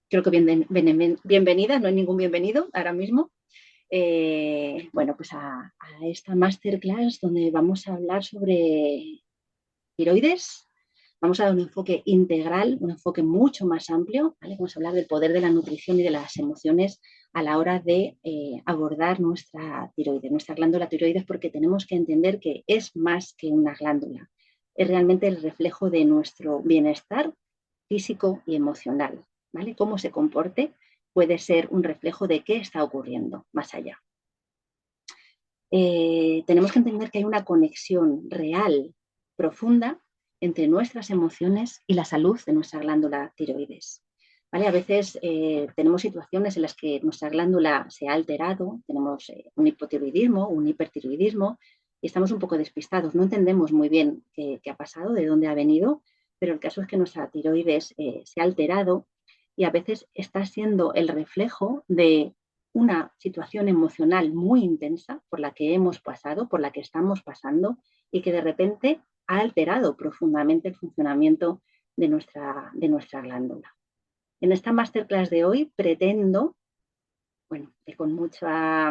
Creo que bienvenida, no hay ningún bienvenido ahora mismo. Bueno, pues a esta masterclass donde vamos a hablar sobre tiroides. Vamos a dar un enfoque integral, un enfoque mucho más amplio, ¿vale? Vamos a hablar del poder de la nutrición y de las emociones a la hora de abordar nuestra tiroides, nuestra glándula tiroides, porque tenemos que entender que es más que una glándula. Es realmente el reflejo de nuestro bienestar físico y emocional, ¿vale? Cómo se comporte puede ser un reflejo de qué está ocurriendo más allá. Tenemos que entender que hay una conexión real, profunda, entre nuestras emociones y la salud de nuestra glándula tiroides. ¿Vale? A veces tenemos situaciones en las que nuestra glándula se ha alterado, tenemos un hipotiroidismo, un hipertiroidismo, y estamos un poco despistados, no entendemos muy bien qué ha pasado, de dónde ha venido, pero el caso es que nuestra tiroides se ha alterado y a veces está siendo el reflejo de una situación emocional muy intensa por la que hemos pasado, por la que estamos pasando y que de repente ha alterado profundamente el funcionamiento de nuestra glándula. En esta masterclass de hoy pretendo, bueno, con mucha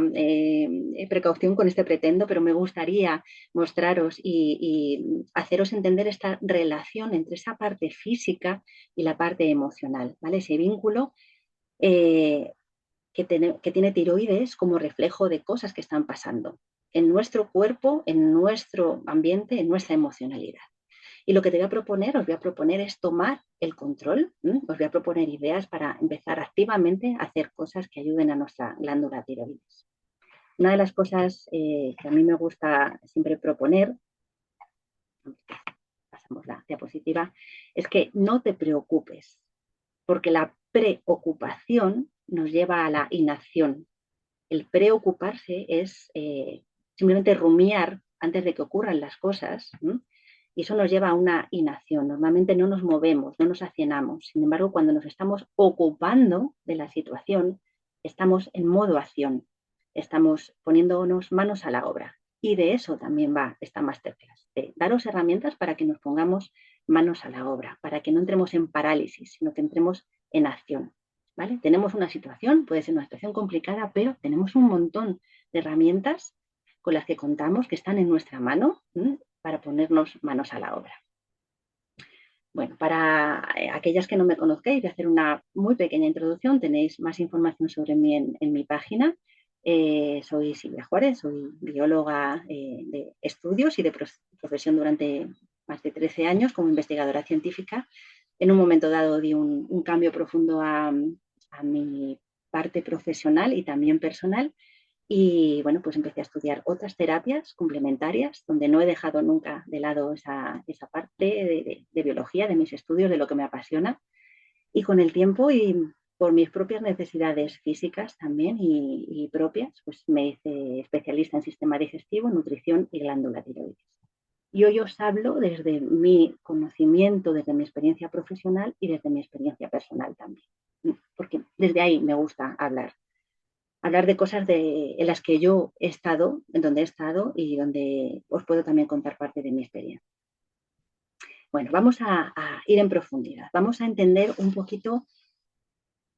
precaución con este pretendo, pero me gustaría mostraros y haceros entender esta relación entre esa parte física y la parte emocional, ¿vale? Ese vínculo que tiene tiroides como reflejo de cosas que están pasando en nuestro cuerpo, en nuestro ambiente, en nuestra emocionalidad. Y lo que te voy a proponer, os voy a proponer es tomar el control, os voy a proponer ideas para empezar activamente a hacer cosas que ayuden a nuestra glándula tiroides. Una de las cosas que a mí me gusta siempre proponer, pasamos la diapositiva, es que no te preocupes, porque la preocupación nos lleva a la inacción. El preocuparse es simplemente rumiar antes de que ocurran las cosas, ¿sí? Y eso nos lleva a una inacción. Normalmente no nos movemos, no nos accionamos. Sin embargo, cuando nos estamos ocupando de la situación, estamos en modo acción, estamos poniéndonos manos a la obra. Y de eso también va esta masterclass, de daros herramientas para que nos pongamos manos a la obra, para que no entremos en parálisis, sino que entremos en acción. ¿Vale? Tenemos una situación, puede ser una situación complicada, pero tenemos un montón de herramientas con las que contamos, que están en nuestra mano, para ponernos manos a la obra. Bueno, para aquellas que no me conozcáis, voy a hacer una muy pequeña introducción. Tenéis más información sobre mí en mi página. Soy Silvia Juárez, soy bióloga de estudios y de profesión durante más de 13 años como investigadora científica. En un momento dado di un cambio profundo a mi parte profesional y también personal. Y bueno, pues empecé a estudiar otras terapias complementarias, donde no he dejado nunca de lado esa parte de biología, de mis estudios, de lo que me apasiona. Y con el tiempo y por mis propias necesidades físicas también y propias, pues me hice especialista en sistema digestivo, nutrición y glándula tiroides. Y hoy os hablo desde mi conocimiento, desde mi experiencia profesional y desde mi experiencia personal también, porque desde ahí me gusta hablar de cosas en las que yo he estado, en donde he estado y donde os puedo también contar parte de mi experiencia. Bueno, vamos a ir en profundidad. Vamos a entender un poquito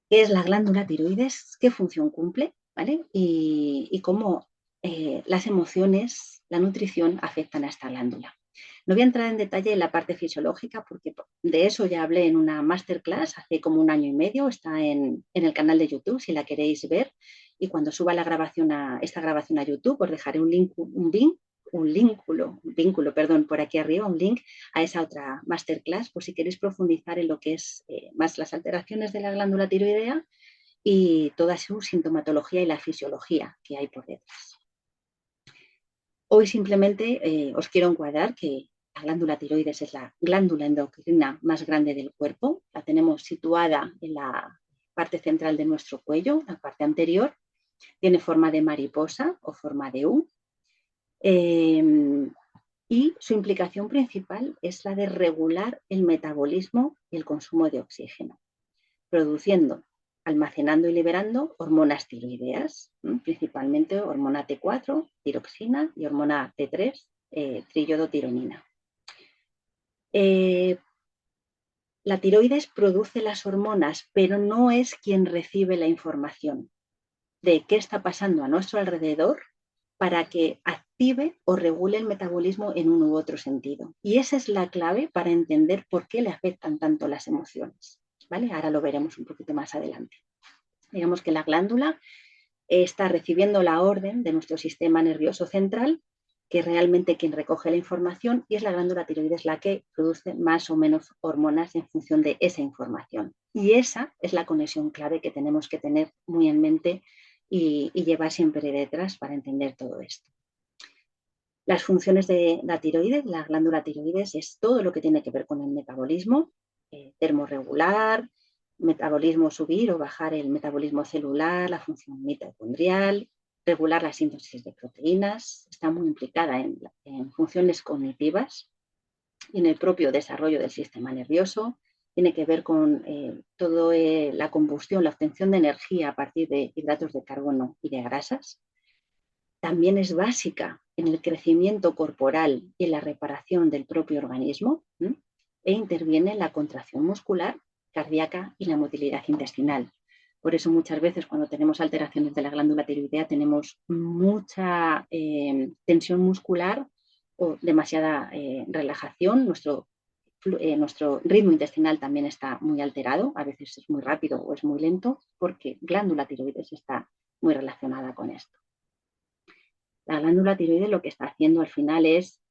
qué es la glándula tiroides, qué función cumple, ¿vale? Y cómo las emociones, la nutrición afectan a esta glándula. No voy a entrar en detalle en la parte fisiológica porque de eso ya hablé en una masterclass hace como 1 año y medio, está en el canal de YouTube si la queréis ver, y cuando suba esta grabación a YouTube os dejaré un vínculo por aquí arriba, un link a esa otra masterclass por si queréis profundizar en lo que es más las alteraciones de la glándula tiroidea y toda su sintomatología y la fisiología que hay por detrás. Hoy simplemente os quiero encuadrar que la glándula tiroides es la glándula endocrina más grande del cuerpo. La tenemos situada en la parte central de nuestro cuello, la parte anterior. Tiene forma de mariposa o forma de U. Y su implicación principal es la de regular el metabolismo y el consumo de oxígeno, produciendo, almacenando y liberando hormonas tiroideas, principalmente hormona T4, tiroxina, y hormona T3, triiodotironina. La tiroides produce las hormonas, pero no es quien recibe la información de qué está pasando a nuestro alrededor para que active o regule el metabolismo en un u otro sentido. Y esa es la clave para entender por qué le afectan tanto las emociones, ¿vale? Ahora lo veremos un poquito más adelante. Digamos que la glándula está recibiendo la orden de nuestro sistema nervioso central, que es realmente quien recoge la información, y es la glándula tiroides la que produce más o menos hormonas en función de esa información. Y esa es la conexión clave que tenemos que tener muy en mente y llevar siempre detrás para entender todo esto. Las funciones de la tiroides, la glándula tiroides, es todo lo que tiene que ver con el metabolismo, termorregular, metabolismo subir o bajar el metabolismo celular, la función mitocondrial, regular la síntesis de proteínas, está muy implicada en funciones cognitivas y en el propio desarrollo del sistema nervioso, tiene que ver con toda la combustión, la obtención de energía a partir de hidratos de carbono y de grasas. También es básica en el crecimiento corporal y en la reparación del propio organismo, e interviene en la contracción muscular, cardíaca y la motilidad intestinal. Por eso muchas veces cuando tenemos alteraciones de la glándula tiroidea tenemos mucha tensión muscular o demasiada relajación. Nuestro ritmo intestinal también está muy alterado, a veces es muy rápido o es muy lento, porque glándula tiroides está muy relacionada con esto. La glándula tiroides lo que está haciendo al final es,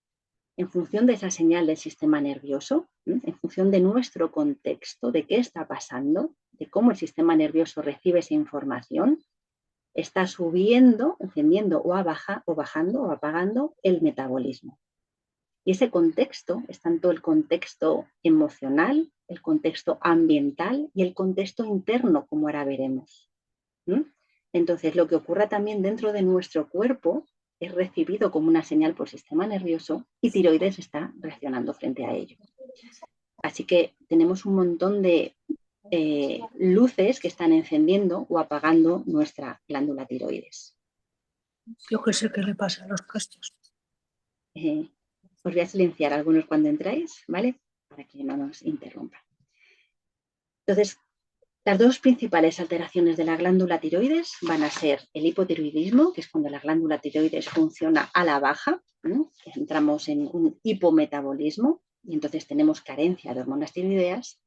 en función de esa señal del sistema nervioso, en función de nuestro contexto, de qué está pasando, de cómo el sistema nervioso recibe esa información, está subiendo, encendiendo o bajando o apagando el metabolismo. Y ese contexto es tanto el contexto emocional, el contexto ambiental y el contexto interno, como ahora veremos. Entonces, lo que ocurra también dentro de nuestro cuerpo es recibido como una señal por sistema nervioso y tiroides está reaccionando frente a ello. Así que tenemos un montón de luces que están encendiendo o apagando nuestra glándula tiroides. Yo que sé qué le pasa a los castos. Os voy a silenciar algunos cuando entráis, ¿vale? Para que no nos interrumpan. Entonces, las dos principales alteraciones de la glándula tiroides van a ser el hipotiroidismo, que es cuando la glándula tiroides funciona a la baja, entramos en un hipometabolismo y entonces tenemos carencia de hormonas tiroideas,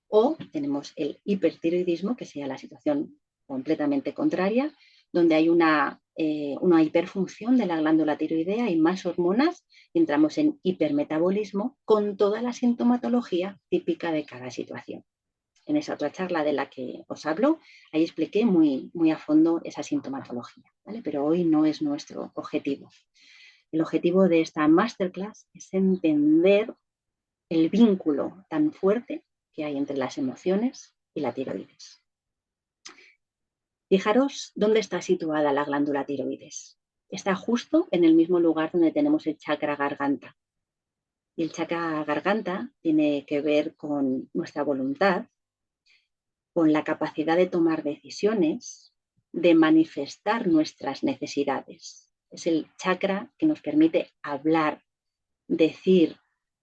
o tenemos el hipertiroidismo, que sería la situación completamente contraria, donde hay una hiperfunción de la glándula tiroidea y más hormonas, y entramos en hipermetabolismo con toda la sintomatología típica de cada situación. En esa otra charla de la que os hablo, ahí expliqué muy, muy a fondo esa sintomatología, ¿vale? Pero hoy no es nuestro objetivo. El objetivo de esta masterclass es entender el vínculo tan fuerte que hay entre las emociones y la tiroides. Fijaros dónde está situada la glándula tiroides. Está justo en el mismo lugar donde tenemos el chakra garganta. Y el chakra garganta tiene que ver con nuestra voluntad, con la capacidad de tomar decisiones, de manifestar nuestras necesidades. Es el chakra que nos permite hablar, decir,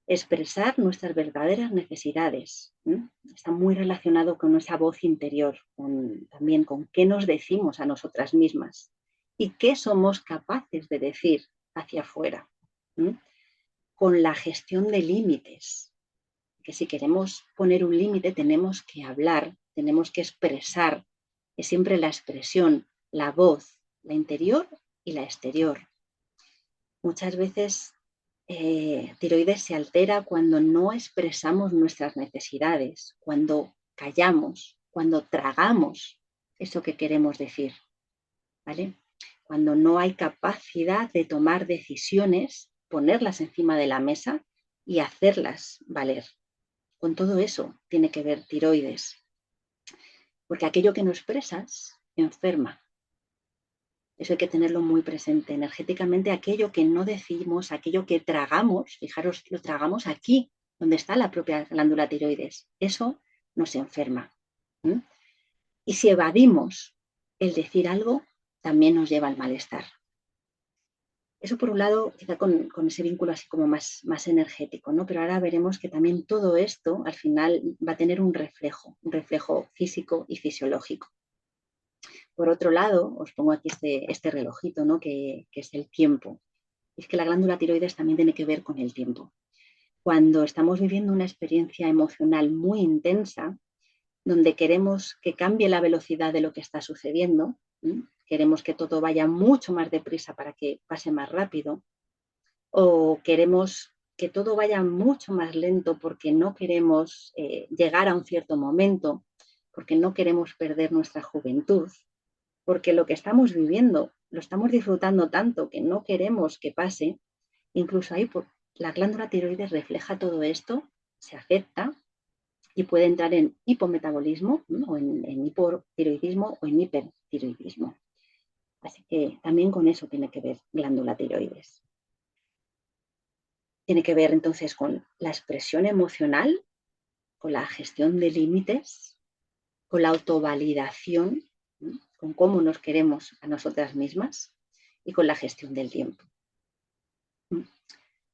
expresar nuestras verdaderas necesidades. Está muy relacionado con esa voz interior, también con qué nos decimos a nosotras mismas y qué somos capaces de decir hacia afuera. Con la gestión de límites, que si queremos poner un límite tenemos que hablar, tenemos que expresar, es siempre la expresión, la voz, la interior y la exterior. Muchas veces tiroides se altera cuando no expresamos nuestras necesidades, cuando callamos, cuando tragamos eso que queremos decir, ¿vale? Cuando no hay capacidad de tomar decisiones, ponerlas encima de la mesa y hacerlas valer. Con todo eso tiene que ver tiroides, porque aquello que no expresas enferma. Eso hay que tenerlo muy presente. Energéticamente, aquello que no decimos, aquello que tragamos, fijaros, lo tragamos aquí, donde está la propia glándula tiroides. Eso nos enferma. Y si evadimos el decir algo, también nos lleva al malestar. Eso por un lado, quizá con ese vínculo así como más energético, ¿no? Pero ahora veremos que también todo esto al final va a tener un reflejo físico y fisiológico. Por otro lado, os pongo aquí este relojito, ¿no? Que es el tiempo. Es que la glándula tiroides también tiene que ver con el tiempo. Cuando estamos viviendo una experiencia emocional muy intensa, donde queremos que cambie la velocidad de lo que está sucediendo, ¿sí? Queremos que todo vaya mucho más deprisa para que pase más rápido, o queremos que todo vaya mucho más lento porque no queremos llegar a un cierto momento, porque no queremos perder nuestra juventud, porque lo que estamos viviendo lo estamos disfrutando tanto que no queremos que pase. Incluso ahí la glándula tiroides refleja todo esto, se afecta y puede entrar en hipometabolismo, ¿no? O en hipotiroidismo o en hipertiroidismo. Así que también con eso tiene que ver glándula tiroides. Tiene que ver entonces con la expresión emocional, con la gestión de límites, con la autovalidación, ¿no? Con cómo nos queremos a nosotras mismas y con la gestión del tiempo.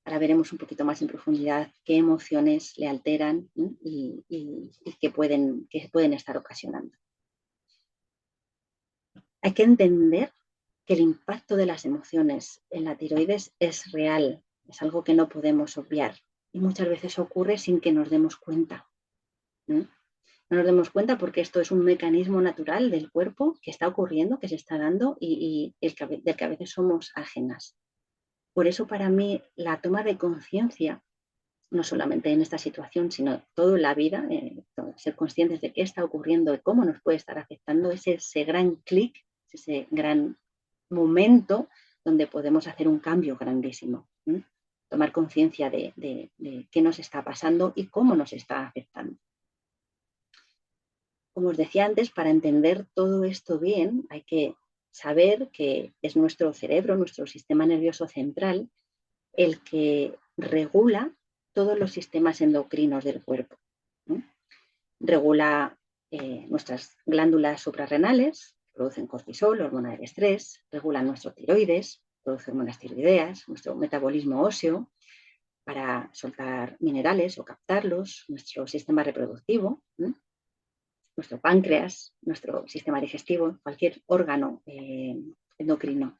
Ahora veremos un poquito más en profundidad qué emociones le alteran y qué pueden estar ocasionando. Hay que entender que el impacto de las emociones en la tiroides es real, es algo que no podemos obviar y muchas veces ocurre sin que nos demos cuenta. No nos demos cuenta porque esto es un mecanismo natural del cuerpo que está ocurriendo, que se está dando y del que a veces somos ajenas. Por eso para mí la toma de conciencia, no solamente en esta situación, sino toda la vida, ser conscientes de qué está ocurriendo y cómo nos puede estar afectando, es ese gran clic, ese gran momento donde podemos hacer un cambio grandísimo. Tomar conciencia de qué nos está pasando y cómo nos está afectando. Como os decía antes, para entender todo esto bien, hay que saber que es nuestro cerebro, nuestro sistema nervioso central, el que regula todos los sistemas endocrinos del cuerpo, ¿no? Regula nuestras glándulas suprarrenales, producen cortisol, hormona del estrés, regulan nuestro tiroides, produce hormonas tiroideas, nuestro metabolismo óseo para soltar minerales o captarlos, nuestro sistema reproductivo, ¿no? Nuestro páncreas, nuestro sistema digestivo, cualquier órgano endocrino.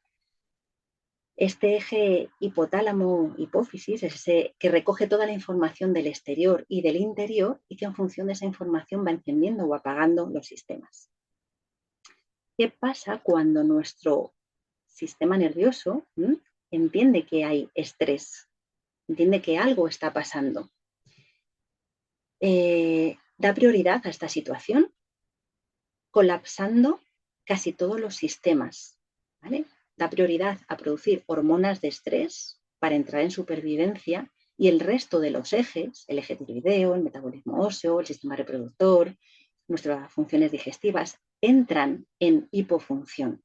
Este eje hipotálamo-hipófisis es ese que recoge toda la información del exterior y del interior y que en función de esa información va encendiendo o apagando los sistemas. ¿Qué pasa cuando nuestro sistema nervioso entiende que hay estrés? Entiende que algo está pasando. Da prioridad a esta situación, colapsando casi todos los sistemas, ¿vale? Da prioridad a producir hormonas de estrés para entrar en supervivencia y el resto de los ejes, el eje tiroideo, el metabolismo óseo, el sistema reproductor, nuestras funciones digestivas, entran en hipofunción.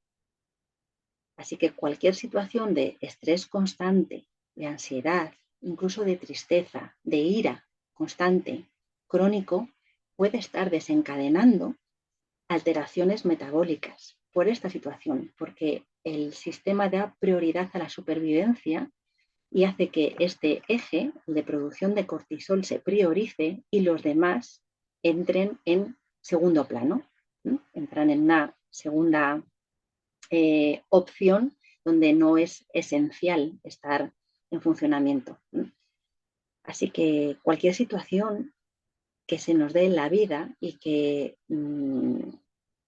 Así que cualquier situación de estrés constante, de ansiedad, incluso de tristeza, de ira constante, crónico, puede estar desencadenando alteraciones metabólicas por esta situación, porque el sistema da prioridad a la supervivencia y hace que este eje de producción de cortisol se priorice y los demás entren en segundo plano, ¿no? Entran en una segunda opción donde no es esencial estar en funcionamiento, ¿no? Así que cualquier situación que se nos dé en la vida y que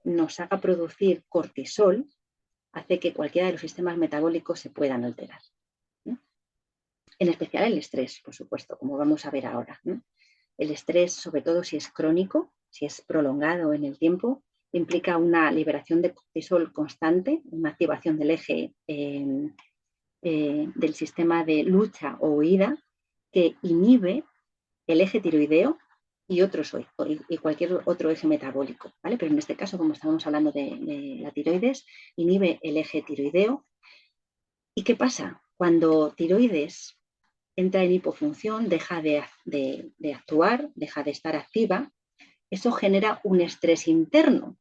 nos haga producir cortisol hace que cualquiera de los sistemas metabólicos se puedan alterar, ¿no? En especial el estrés, por supuesto, como vamos a ver ahora, ¿no? El estrés, sobre todo si es crónico, si es prolongado en el tiempo, implica una liberación de cortisol constante, una activación del eje del sistema de lucha o huida que inhibe el eje tiroideo y cualquier otro eje metabólico, ¿vale? Pero en este caso, como estamos hablando de la tiroides, inhibe el eje tiroideo. ¿Y qué pasa? Cuando tiroides entra en hipofunción, deja de actuar, deja de estar activa, eso genera un estrés interno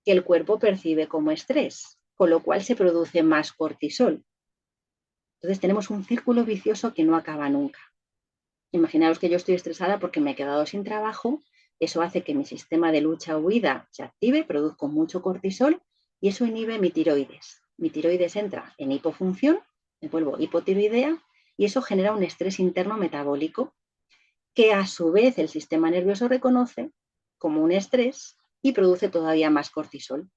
que el cuerpo percibe como estrés, con lo cual se produce más cortisol. Entonces tenemos un círculo vicioso que no acaba nunca. Imaginaos que yo estoy estresada porque me he quedado sin trabajo, eso hace que mi sistema de lucha-huida se active, produzco mucho cortisol y eso inhibe mi tiroides. Mi tiroides entra en hipofunción, me vuelvo hipotiroidea y eso genera un estrés interno metabólico que a su vez el sistema nervioso reconoce como un estrés y produce todavía más cortisol.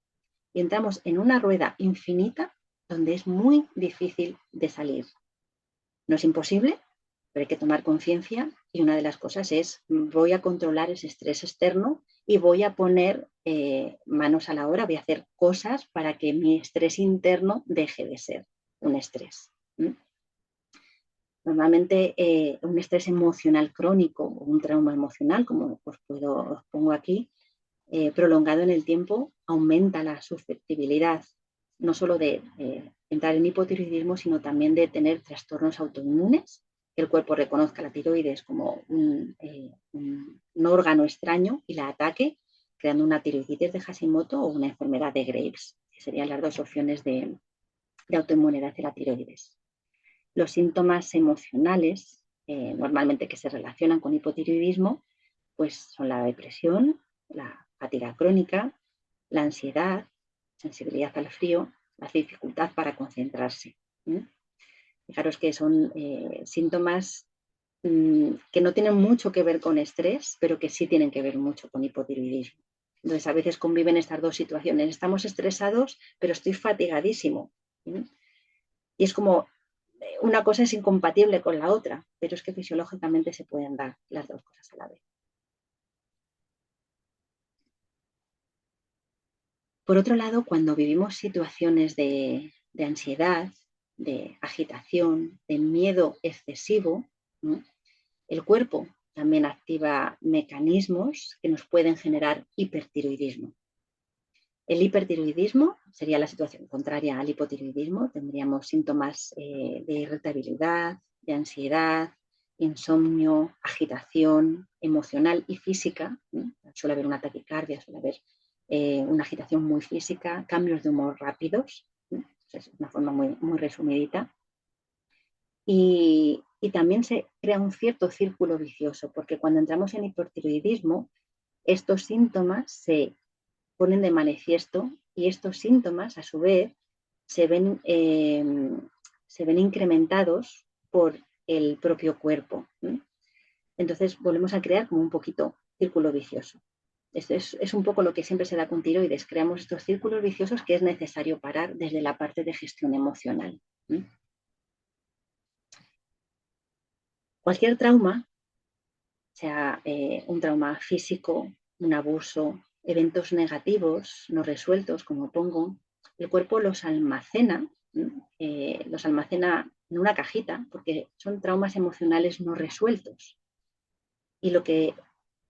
Y entramos en una rueda infinita donde es muy difícil de salir. No es imposible, pero hay que tomar conciencia y una de las cosas es voy a controlar ese estrés externo y voy a poner manos a la obra, voy a hacer cosas para que mi estrés interno deje de ser un estrés. Normalmente un estrés emocional crónico o un trauma emocional, como os pongo aquí, prolongado en el tiempo, aumenta la susceptibilidad no solo de entrar en hipotiroidismo, sino también de tener trastornos autoinmunes, que el cuerpo reconozca la tiroides como un órgano extraño y la ataque, creando una tiroiditis de Hashimoto o una enfermedad de Graves, que serían las dos opciones de autoinmunidad de la tiroides. Los síntomas emocionales, normalmente que se relacionan con hipotiroidismo, pues son la depresión, la fatiga crónica, la ansiedad, sensibilidad al frío, la dificultad para concentrarse. Fijaros que son síntomas que no tienen mucho que ver con estrés, pero que sí tienen que ver mucho con hipotiroidismo. Entonces, a veces conviven estas dos situaciones. Estamos estresados, pero estoy fatigadísimo. Y es como una cosa es incompatible con la otra, pero es que fisiológicamente se pueden dar las dos cosas a la vez. Por otro lado, cuando vivimos situaciones de ansiedad, de agitación, de miedo excesivo, ¿no? El cuerpo también activa mecanismos que nos pueden generar hipertiroidismo. El hipertiroidismo sería la situación contraria al hipotiroidismo. Tendríamos síntomas de irritabilidad, de ansiedad, insomnio, agitación emocional y física. Suele haber una taquicardia, suele haber una agitación muy física, cambios de humor rápidos. Es una forma muy resumidita. Y también se crea un cierto círculo vicioso, porque cuando entramos en hipertiroidismo, estos síntomas se ponen de manifiesto y estos síntomas, a su vez, se ven incrementados por el propio cuerpo. Entonces volvemos a crear como un poquito círculo vicioso. Esto es un poco lo que siempre se da con tiroides. Creamos estos círculos viciosos que es necesario parar desde la parte de gestión emocional. Cualquier trauma, sea un trauma físico, un abuso, eventos negativos no resueltos, como pongo, el cuerpo los almacena en una cajita, porque son traumas emocionales no resueltos. Y lo que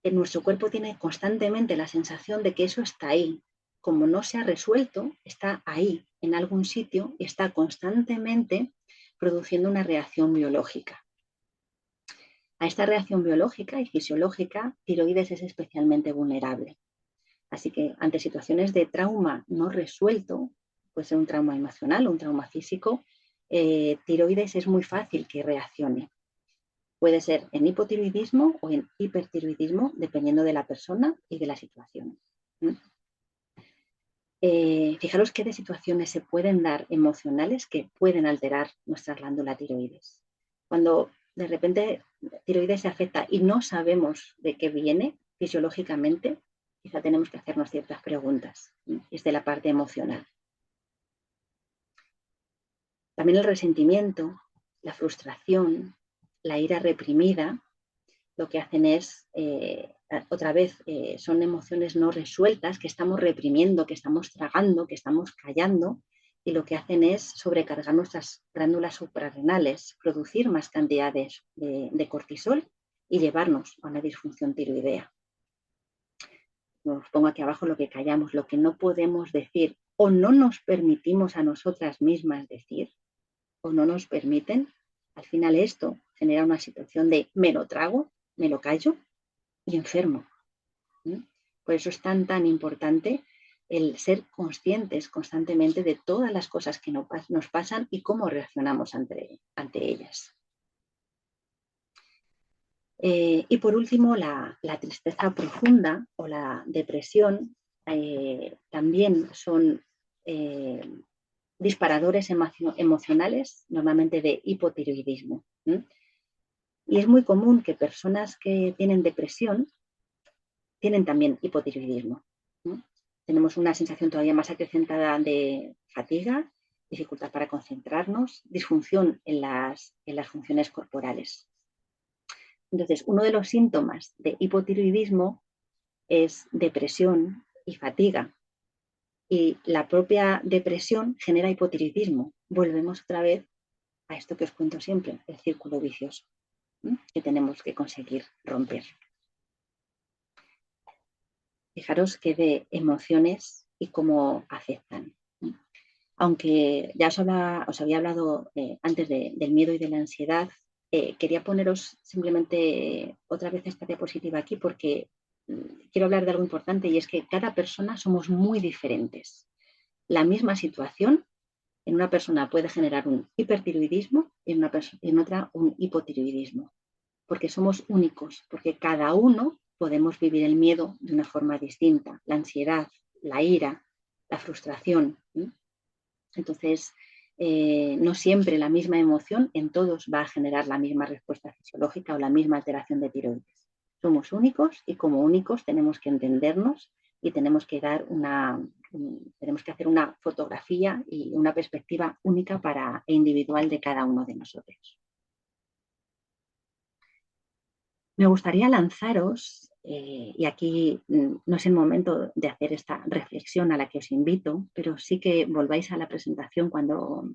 en nuestro cuerpo tiene constantemente la sensación de que eso está ahí. Como no se ha resuelto, está ahí, en algún sitio, y está constantemente produciendo una reacción biológica. A esta reacción biológica y fisiológica, tiroides es especialmente vulnerable. Así que ante situaciones de trauma no resuelto, puede ser un trauma emocional o un trauma físico, tiroides es muy fácil que reaccione. Puede ser en hipotiroidismo o en hipertiroidismo, dependiendo de la persona y de la situación. Fijaros qué de situaciones se pueden dar emocionales que pueden alterar nuestra glándula tiroides. Cuando de repente tiroides se afecta y no sabemos de qué viene fisiológicamente, quizá tenemos que hacernos ciertas preguntas. Es de la parte emocional. También el resentimiento, la frustración, la ira reprimida, lo que hacen es, otra vez, son emociones no resueltas que estamos reprimiendo, que estamos tragando, que estamos callando, y lo que hacen es sobrecargar nuestras glándulas suprarrenales, producir más cantidades de cortisol y llevarnos a una disfunción tiroidea. Os pongo aquí abajo lo que callamos, lo que no podemos decir o no nos permitimos a nosotras mismas decir o no nos permiten. Al final esto genera una situación de me lo trago, me lo callo y enfermo. Por eso es tan importante el ser conscientes constantemente de todas las cosas que nos pasan y cómo reaccionamos ante ellas. Y por último, la tristeza profunda o la depresión también son disparadores emocionales, normalmente de hipotiroidismo. Y es muy común que personas que tienen depresión tienen también hipotiroidismo. Tenemos una sensación todavía más acrecentada de fatiga, dificultad para concentrarnos, disfunción en las funciones corporales. Entonces, uno de los síntomas de hipotiroidismo es depresión y fatiga. Y la propia depresión genera hipotiroidismo. Volvemos otra vez a esto que os cuento siempre, el círculo vicioso, que tenemos que conseguir romper. Fijaros que de emociones y cómo afectan. Aunque ya os había hablado antes del miedo y de la ansiedad, quería poneros simplemente otra vez esta diapositiva aquí porque quiero hablar de algo importante, y es que cada persona somos muy diferentes. La misma situación en una persona puede generar un hipertiroidismo y en otra un hipotiroidismo, porque somos únicos, porque cada uno podemos vivir el miedo de una forma distinta, la ansiedad, la ira, la frustración. Entonces, no siempre la misma emoción en todos va a generar la misma respuesta fisiológica o la misma alteración de tiroides. Somos únicos y como únicos tenemos que entendernos y tenemos que hacer una fotografía y una perspectiva única e individual de cada uno de nosotros. Me gustaría lanzaros, y aquí no es el momento de hacer esta reflexión a la que os invito, pero sí que volváis a la presentación cuando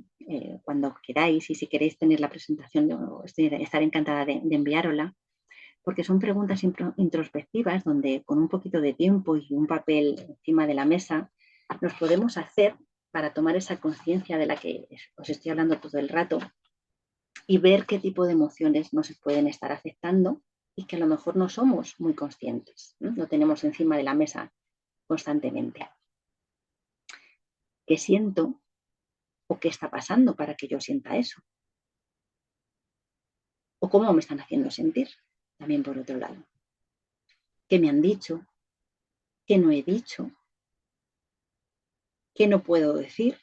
queráis, y si queréis tener la presentación, estaré encantada de enviárosla, porque son preguntas introspectivas donde con un poquito de tiempo y un papel encima de la mesa nos podemos hacer para tomar esa conciencia de la que os estoy hablando todo el rato y ver qué tipo de emociones nos pueden estar afectando y que a lo mejor no somos muy conscientes, ¿no? Lo tenemos encima de la mesa constantemente. ¿Qué siento o qué está pasando para que yo sienta eso? ¿O cómo me están haciendo sentir? También por otro lado. ¿Qué me han dicho? ¿Qué no he dicho? ¿Qué no puedo decir?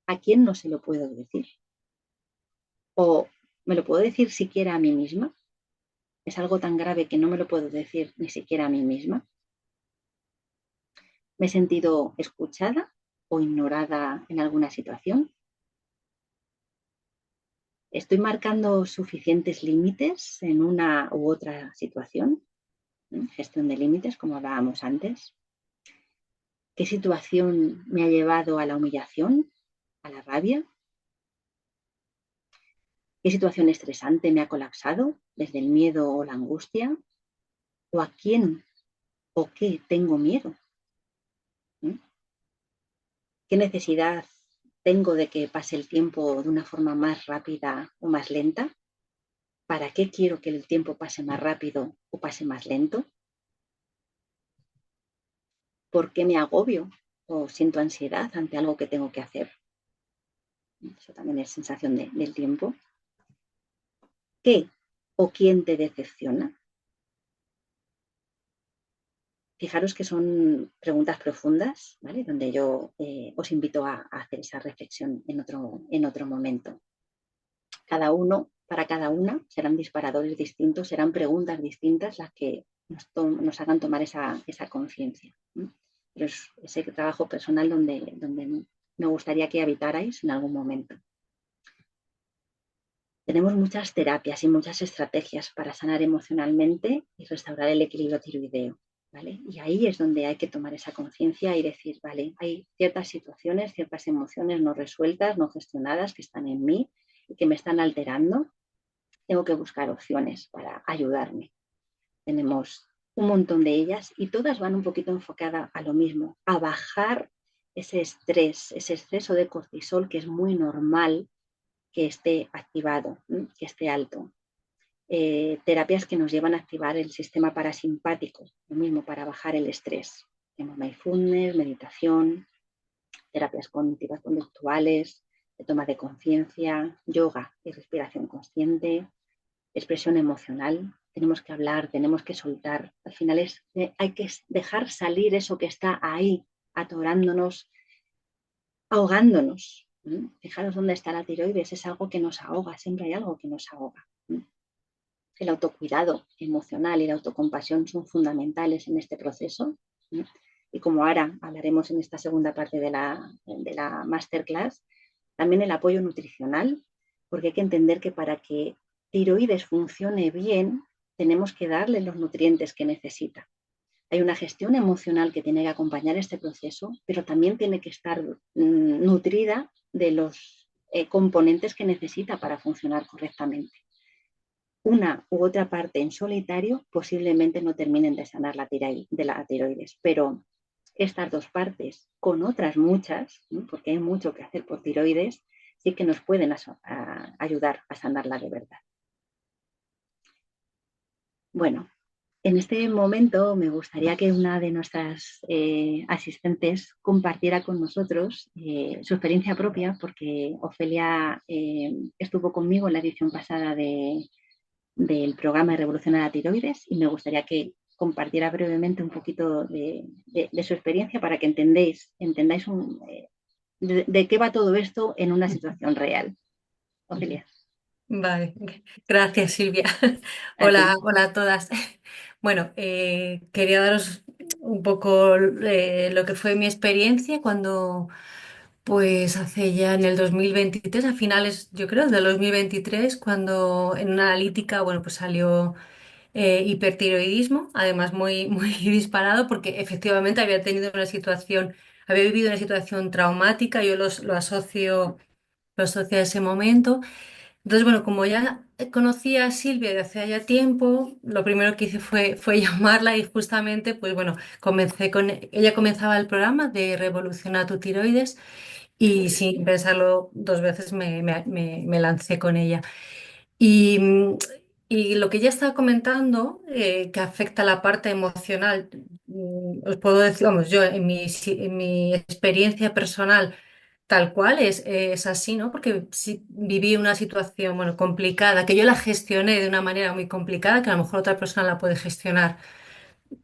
¿A quién no se lo puedo decir? ¿O me lo puedo decir siquiera a mí misma? ¿Es algo tan grave que no me lo puedo decir ni siquiera a mí misma? ¿Me he sentido escuchada o ignorada en alguna situación? ¿Estoy marcando suficientes límites en una u otra situación? Gestión de límites, como hablábamos antes. ¿Qué situación me ha llevado a la humillación, a la rabia? ¿Qué situación estresante me ha colapsado desde el miedo o la angustia? ¿O a quién o qué tengo miedo? ¿Qué necesidad tengo de que pase el tiempo de una forma más rápida o más lenta? ¿Para qué quiero que el tiempo pase más rápido o pase más lento? ¿Por qué me agobio o siento ansiedad ante algo que tengo que hacer? Eso también es sensación del tiempo. ¿Qué o quién te decepciona? Fijaros que son preguntas profundas, ¿vale? Donde yo os invito a hacer esa reflexión en otro momento. Para cada una serán disparadores distintos, serán preguntas distintas las que nos hagan tomar esa conciencia. Pero es ese trabajo personal donde me gustaría que habitarais en algún momento. Tenemos muchas terapias y muchas estrategias para sanar emocionalmente y restaurar el equilibrio tiroideo, ¿vale? Y ahí es donde hay que tomar esa conciencia y decir, vale, hay ciertas situaciones, ciertas emociones no resueltas, no gestionadas que están en mí y que me están alterando. Tengo que buscar opciones para ayudarme. Tenemos un montón de ellas y todas van un poquito enfocadas a lo mismo, a bajar ese estrés, ese exceso de cortisol que es muy normal que esté activado, que esté alto. Terapias que nos llevan a activar el sistema parasimpático, lo mismo para bajar el estrés. Tenemos mindfulness, meditación, terapias cognitivas conductuales, de toma de conciencia, yoga y respiración consciente, expresión emocional. Tenemos que hablar, tenemos que soltar. Al final hay que dejar salir eso que está ahí, atorándonos, ahogándonos. Fijaros dónde está la tiroides, es algo que nos ahoga, siempre hay algo que nos ahoga. El autocuidado emocional y la autocompasión son fundamentales en este proceso. Y como ahora hablaremos en esta segunda parte de la masterclass, también el apoyo nutricional, porque hay que entender que para que tiroides funcione bien, tenemos que darle los nutrientes que necesita. Hay una gestión emocional que tiene que acompañar este proceso, pero también tiene que estar nutrida de los componentes que necesita para funcionar correctamente. Una u otra parte en solitario posiblemente no terminen de sanar la tiroides, pero estas dos partes con otras muchas, ¿no? Porque hay mucho que hacer por tiroides, sí que nos pueden ayudar a sanarla de verdad. Bueno, en este momento me gustaría que una de nuestras asistentes compartiera con nosotros su experiencia propia, porque Ofelia estuvo conmigo en la edición pasada del programa de Revolución a la Tiroides y me gustaría que compartiera brevemente un poquito de su experiencia para que entendáis de qué va todo esto en una situación real. Ofelia, Vale, gracias Silvia. a ti. Hola, hola a todas. Bueno, quería daros un poco lo que fue mi experiencia cuando, pues hace ya en el 2023, a finales, yo creo, del 2023, cuando en una analítica, bueno, pues salió hipertiroidismo, además muy, muy disparado, porque efectivamente había tenido una situación, había vivido una situación traumática, yo lo asocio a ese momento. Entonces, bueno, como ya conocía a Silvia de hace ya tiempo, lo primero que hice fue llamarla y justamente, pues bueno, ella comenzaba el programa de Revoluciona tu tiroides y sin pensarlo dos veces me lancé con ella. Y, y lo que ella estaba comentando, que afecta la parte emocional, os puedo decir, vamos, yo en mi experiencia personal, tal cual es así, ¿no? Porque sí viví una situación, bueno, complicada, que yo la gestioné de una manera muy complicada, que a lo mejor otra persona la puede gestionar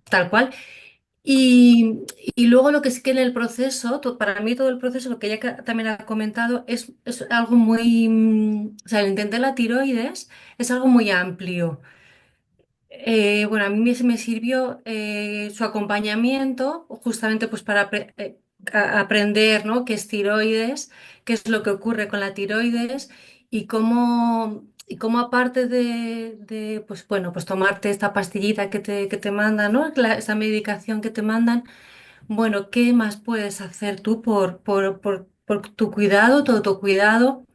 tal cual. Y, y luego lo que sí que en el proceso, para mí todo el proceso, lo que ella también ha comentado, es algo muy, o sea, el entender la tiroides es algo muy amplio. Bueno, a mí me sirvió su acompañamiento justamente pues para aprender, ¿no? Qué es tiroides, qué es lo que ocurre con la tiroides y cómo aparte pues bueno, pues tomarte esta pastillita que te mandan, ¿no? Esa medicación que te mandan, bueno, ¿qué más puedes hacer tú por tu cuidado, todo tu cuidado?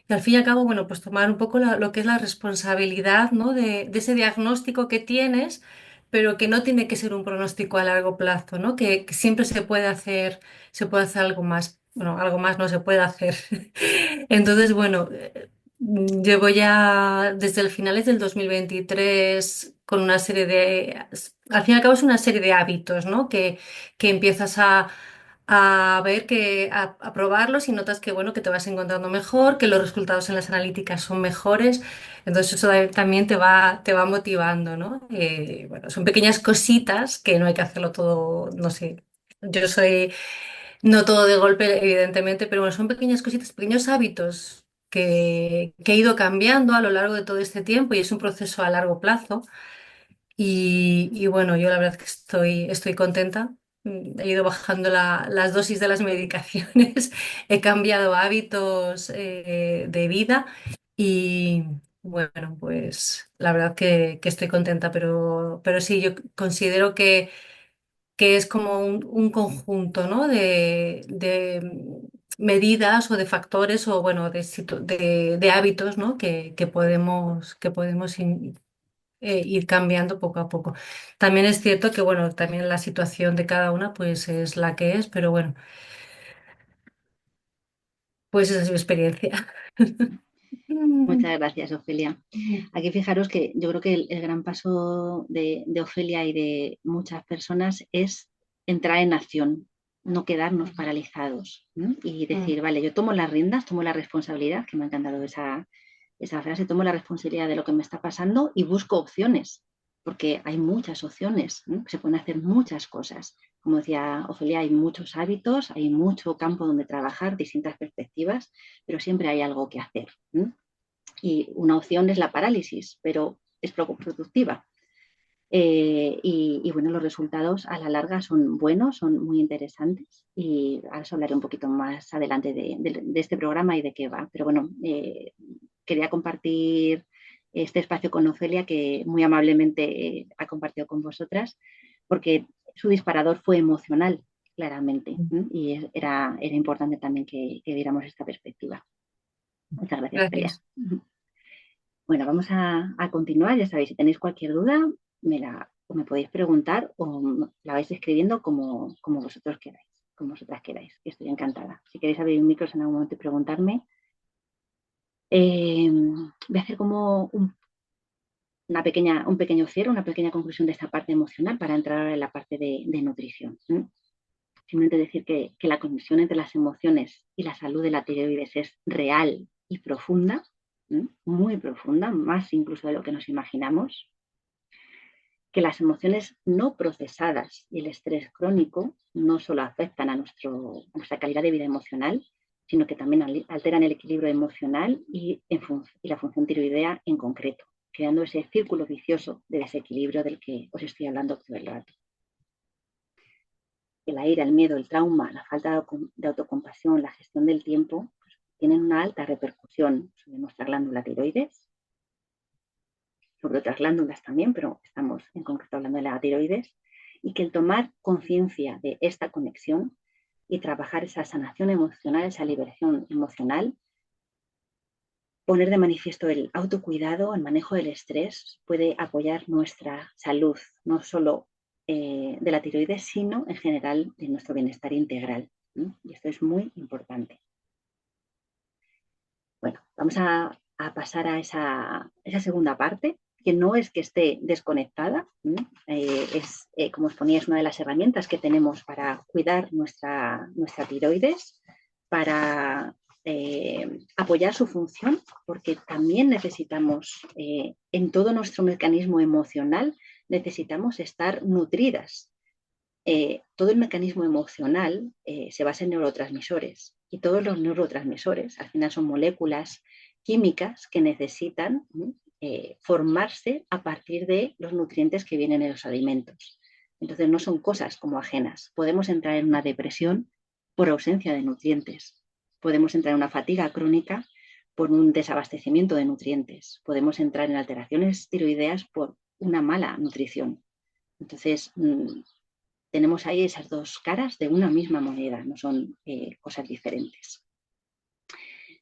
Y al fin y al cabo, bueno, pues tomar un poco lo que es la responsabilidad, ¿no? De ese diagnóstico que tienes, pero que no tiene que ser un pronóstico a largo plazo, ¿no? Que siempre se puede hacer algo más. Bueno, algo más no se puede hacer. Entonces, bueno, llevo ya desde el finales del 2023 con una serie al fin y al cabo es una serie de hábitos, ¿no? Que empiezas a ver a probarlos y notas que bueno, que te vas encontrando mejor, que los resultados en las analíticas son mejores. Entonces eso también te va motivando, ¿no? Bueno, son pequeñas cositas que no hay que hacerlo todo, no sé. Yo soy, no todo de golpe, evidentemente, pero bueno, son pequeñas cositas, pequeños hábitos que he ido cambiando a lo largo de todo este tiempo y es un proceso a largo plazo. Y bueno, yo la verdad que estoy contenta. He ido bajando las dosis de las medicaciones, he cambiado hábitos de vida y bueno, pues la verdad que estoy contenta, pero sí, yo considero que es como un conjunto, ¿no? de medidas o de factores o bueno, de hábitos, ¿no? Que podemos ir cambiando poco a poco. También es cierto que, bueno, también la situación de cada una pues es la que es, pero bueno, pues esa es mi experiencia. Muchas gracias, Ofelia. Aquí fijaros que yo creo que el gran paso de Ofelia y de muchas personas es entrar en acción, no quedarnos paralizados, ¿no? Y decir, vale, yo tomo las riendas, tomo la responsabilidad, que me ha encantado esa frase, tomo la responsabilidad de lo que me está pasando y busco opciones, porque hay muchas opciones, ¿no? Se pueden hacer muchas cosas. Como decía Ofelia, hay muchos hábitos, hay mucho campo donde trabajar, distintas perspectivas, pero siempre hay algo que hacer, ¿no? Y una opción es la parálisis, pero es poco productiva. Y bueno, los resultados a la larga son buenos, son muy interesantes y ahora os hablaré un poquito más adelante de este programa y de qué va. Pero bueno, quería compartir este espacio con Ofelia, que muy amablemente ha compartido con vosotras, porque su disparador fue emocional, claramente, ¿no? Y era importante también que viéramos esta perspectiva. Muchas gracias, Ofelia. Gracias. Bueno, vamos a continuar. Ya sabéis, si tenéis cualquier duda, o me podéis preguntar o la vais escribiendo como vosotros queráis, como vosotras queráis, que estoy encantada. Si queréis abrir un micro en algún momento y preguntarme, voy a hacer como un pequeño cierre, una pequeña conclusión de esta parte emocional para entrar en la parte de nutrición. Simplemente decir que la conexión entre las emociones y la salud de la tiroides es real y profunda, muy profunda, más incluso de lo que nos imaginamos. Que las emociones no procesadas y el estrés crónico no solo afectan a nuestra calidad de vida emocional, sino que también alteran el equilibrio emocional y la función tiroidea en concreto, creando ese círculo vicioso de desequilibrio del que os estoy hablando todo el rato. La ira, el miedo, el trauma, la falta de autocompasión, la gestión del tiempo, pues, tienen una alta repercusión sobre nuestra glándula tiroides, sobre otras glándulas también, pero estamos en concreto hablando de la tiroides, y que el tomar conciencia de esta conexión y trabajar esa sanación emocional, esa liberación emocional, poner de manifiesto el autocuidado, el manejo del estrés, puede apoyar nuestra salud, no solo de la tiroides, sino en general de nuestro bienestar integral. Y esto es muy importante. Bueno, vamos a pasar a esa segunda parte, que no es que esté desconectada, como os ponía, es una de las herramientas que tenemos para cuidar nuestra tiroides, para apoyar su función, porque también necesitamos, en todo nuestro mecanismo emocional, necesitamos estar nutridas. Todo el mecanismo emocional se basa en neurotransmisores y todos los neurotransmisores al final son moléculas químicas que necesitan formarse a partir de los nutrientes que vienen en los alimentos. Entonces no son cosas como ajenas. Podemos entrar en una depresión por ausencia de nutrientes. Podemos entrar en una fatiga crónica por un desabastecimiento de nutrientes. Podemos entrar en alteraciones tiroideas por una mala nutrición. Entonces, tenemos ahí esas dos caras de una misma moneda, no son cosas diferentes.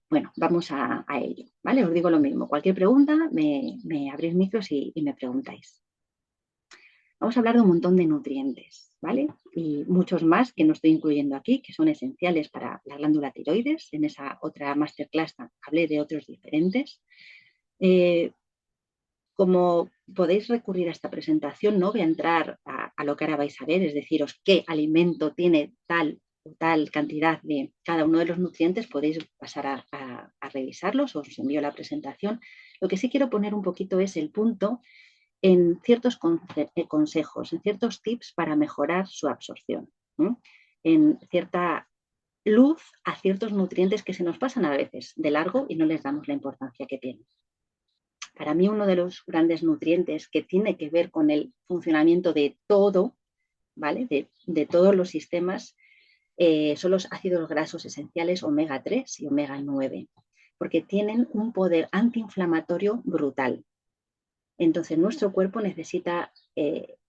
Bueno, vamos a ello, ¿vale? Os digo lo mismo, cualquier pregunta me abrís micros y me preguntáis. Vamos a hablar de un montón de nutrientes, ¿vale? Y muchos más que no estoy incluyendo aquí, que son esenciales para la glándula tiroides. En esa otra masterclass hablé de otros diferentes. Como podéis recurrir a esta presentación, no voy a entrar a lo que ahora vais a ver, es deciros qué alimento tiene tal o tal cantidad de cada uno de los nutrientes, podéis pasar a revisarlos, os envío la presentación. Lo que sí quiero poner un poquito es el punto en ciertos consejos, en ciertos tips para mejorar su absorción, en cierta luz a ciertos nutrientes que se nos pasan a veces de largo y no les damos la importancia que tienen. Para mí uno de los grandes nutrientes que tiene que ver con el funcionamiento de todo, ¿vale? De todos los sistemas, son los ácidos grasos esenciales omega 3 y omega 9, porque tienen un poder antiinflamatorio brutal. Entonces nuestro cuerpo necesita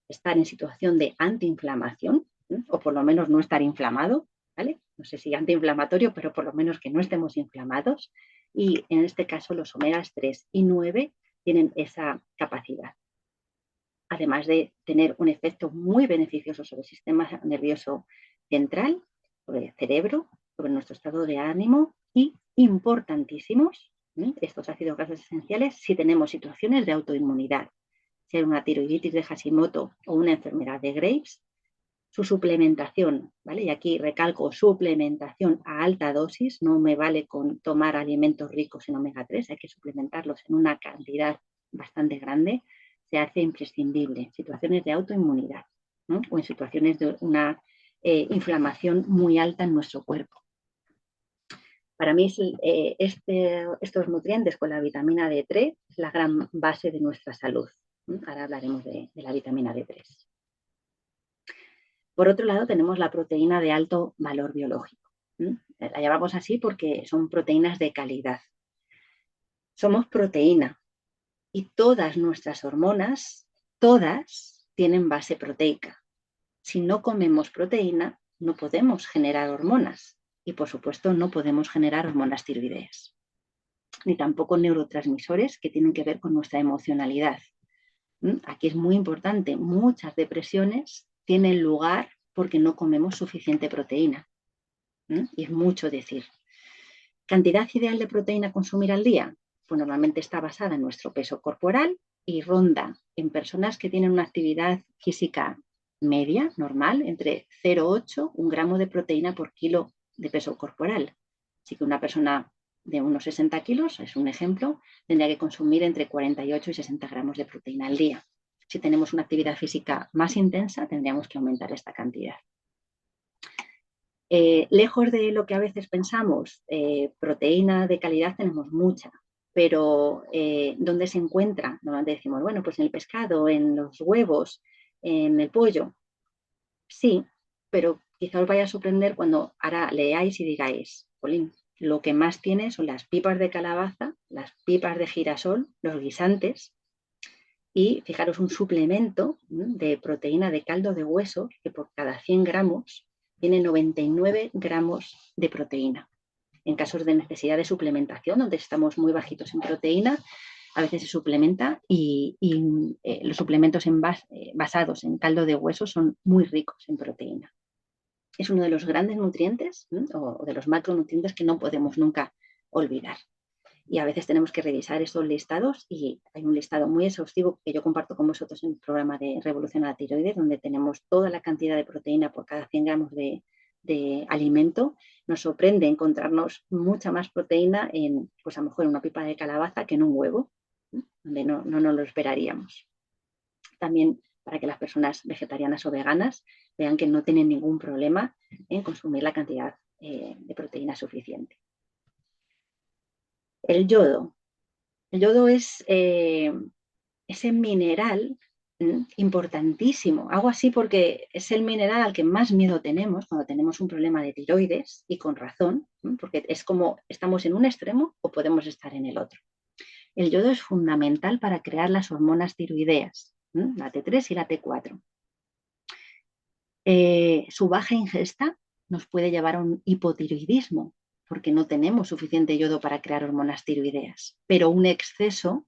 estar en situación de antiinflamación, o por lo menos no estar inflamado, ¿vale? No sé si antiinflamatorio, pero por lo menos que no estemos inflamados. Y en este caso los omegas 3 y 9 tienen esa capacidad. Además de tener un efecto muy beneficioso sobre el sistema nervioso central, sobre el cerebro, sobre nuestro estado de ánimo y importantísimos, estos ácidos grasos esenciales si tenemos situaciones de autoinmunidad, sea una tiroiditis de Hashimoto o una enfermedad de Graves, su suplementación, ¿vale? Y aquí recalco suplementación a alta dosis, no me vale con tomar alimentos ricos en omega 3, hay que suplementarlos en una cantidad bastante grande, se hace imprescindible en situaciones de autoinmunidad, ¿no? O en situaciones de una inflamación muy alta en nuestro cuerpo. Para mí estos nutrientes con la vitamina D3 es la gran base de nuestra salud. Ahora hablaremos de la vitamina D3. Por otro lado, tenemos la proteína de alto valor biológico. La llamamos así porque son proteínas de calidad. Somos proteína y todas nuestras hormonas, todas tienen base proteica. Si no comemos proteína, no podemos generar hormonas y, por supuesto, no podemos generar hormonas tiroideas, ni tampoco neurotransmisores que tienen que ver con nuestra emocionalidad. Aquí es muy importante, muchas depresiones tienen lugar porque no comemos suficiente proteína. Y es mucho decir. ¿Cantidad ideal de proteína a consumir al día? Pues normalmente está basada en nuestro peso corporal y ronda en personas que tienen una actividad física media, normal, entre 0,8 1 gramo de proteína por kilo de peso corporal. Así que una persona de unos 60 kilos, es un ejemplo, tendría que consumir entre 48 y 60 gramos de proteína al día. Si tenemos una actividad física más intensa, tendríamos que aumentar esta cantidad. Lejos de lo que a veces pensamos, proteína de calidad tenemos mucha, pero ¿dónde se encuentra? Normalmente decimos, bueno, pues en el pescado, en los huevos, en el pollo. Sí, pero quizá os vaya a sorprender cuando ahora leáis y digáis, Polín, lo que más tiene son las pipas de calabaza, las pipas de girasol, los guisantes, y fijaros un suplemento de proteína de caldo de huesos que por cada 100 gramos tiene 99 gramos de proteína. En casos de necesidad de suplementación, donde estamos muy bajitos en proteína, a veces se suplementa y los suplementos basados en caldo de huesos son muy ricos en proteína. Es uno de los grandes nutrientes o de los macronutrientes que no podemos nunca olvidar. Y a veces tenemos que revisar estos listados y hay un listado muy exhaustivo que yo comparto con vosotros en el programa de Revolución a la Tiroides, donde tenemos toda la cantidad de proteína por cada 100 gramos de alimento. Nos sorprende encontrarnos mucha más proteína en, pues a lo mejor en una pipa de calabaza que en un huevo, donde no nos lo esperaríamos. También para que las personas vegetarianas o veganas vean que no tienen ningún problema en consumir la cantidad de proteína suficiente. El yodo. El yodo es ese mineral importantísimo. Hago así porque es el mineral al que más miedo tenemos cuando tenemos un problema de tiroides y con razón, porque es como estamos en un extremo o podemos estar en el otro. El yodo es fundamental para crear las hormonas tiroideas, la T3 y la T4. Su baja ingesta nos puede llevar a un hipotiroidismo, porque no tenemos suficiente yodo para crear hormonas tiroideas, pero un exceso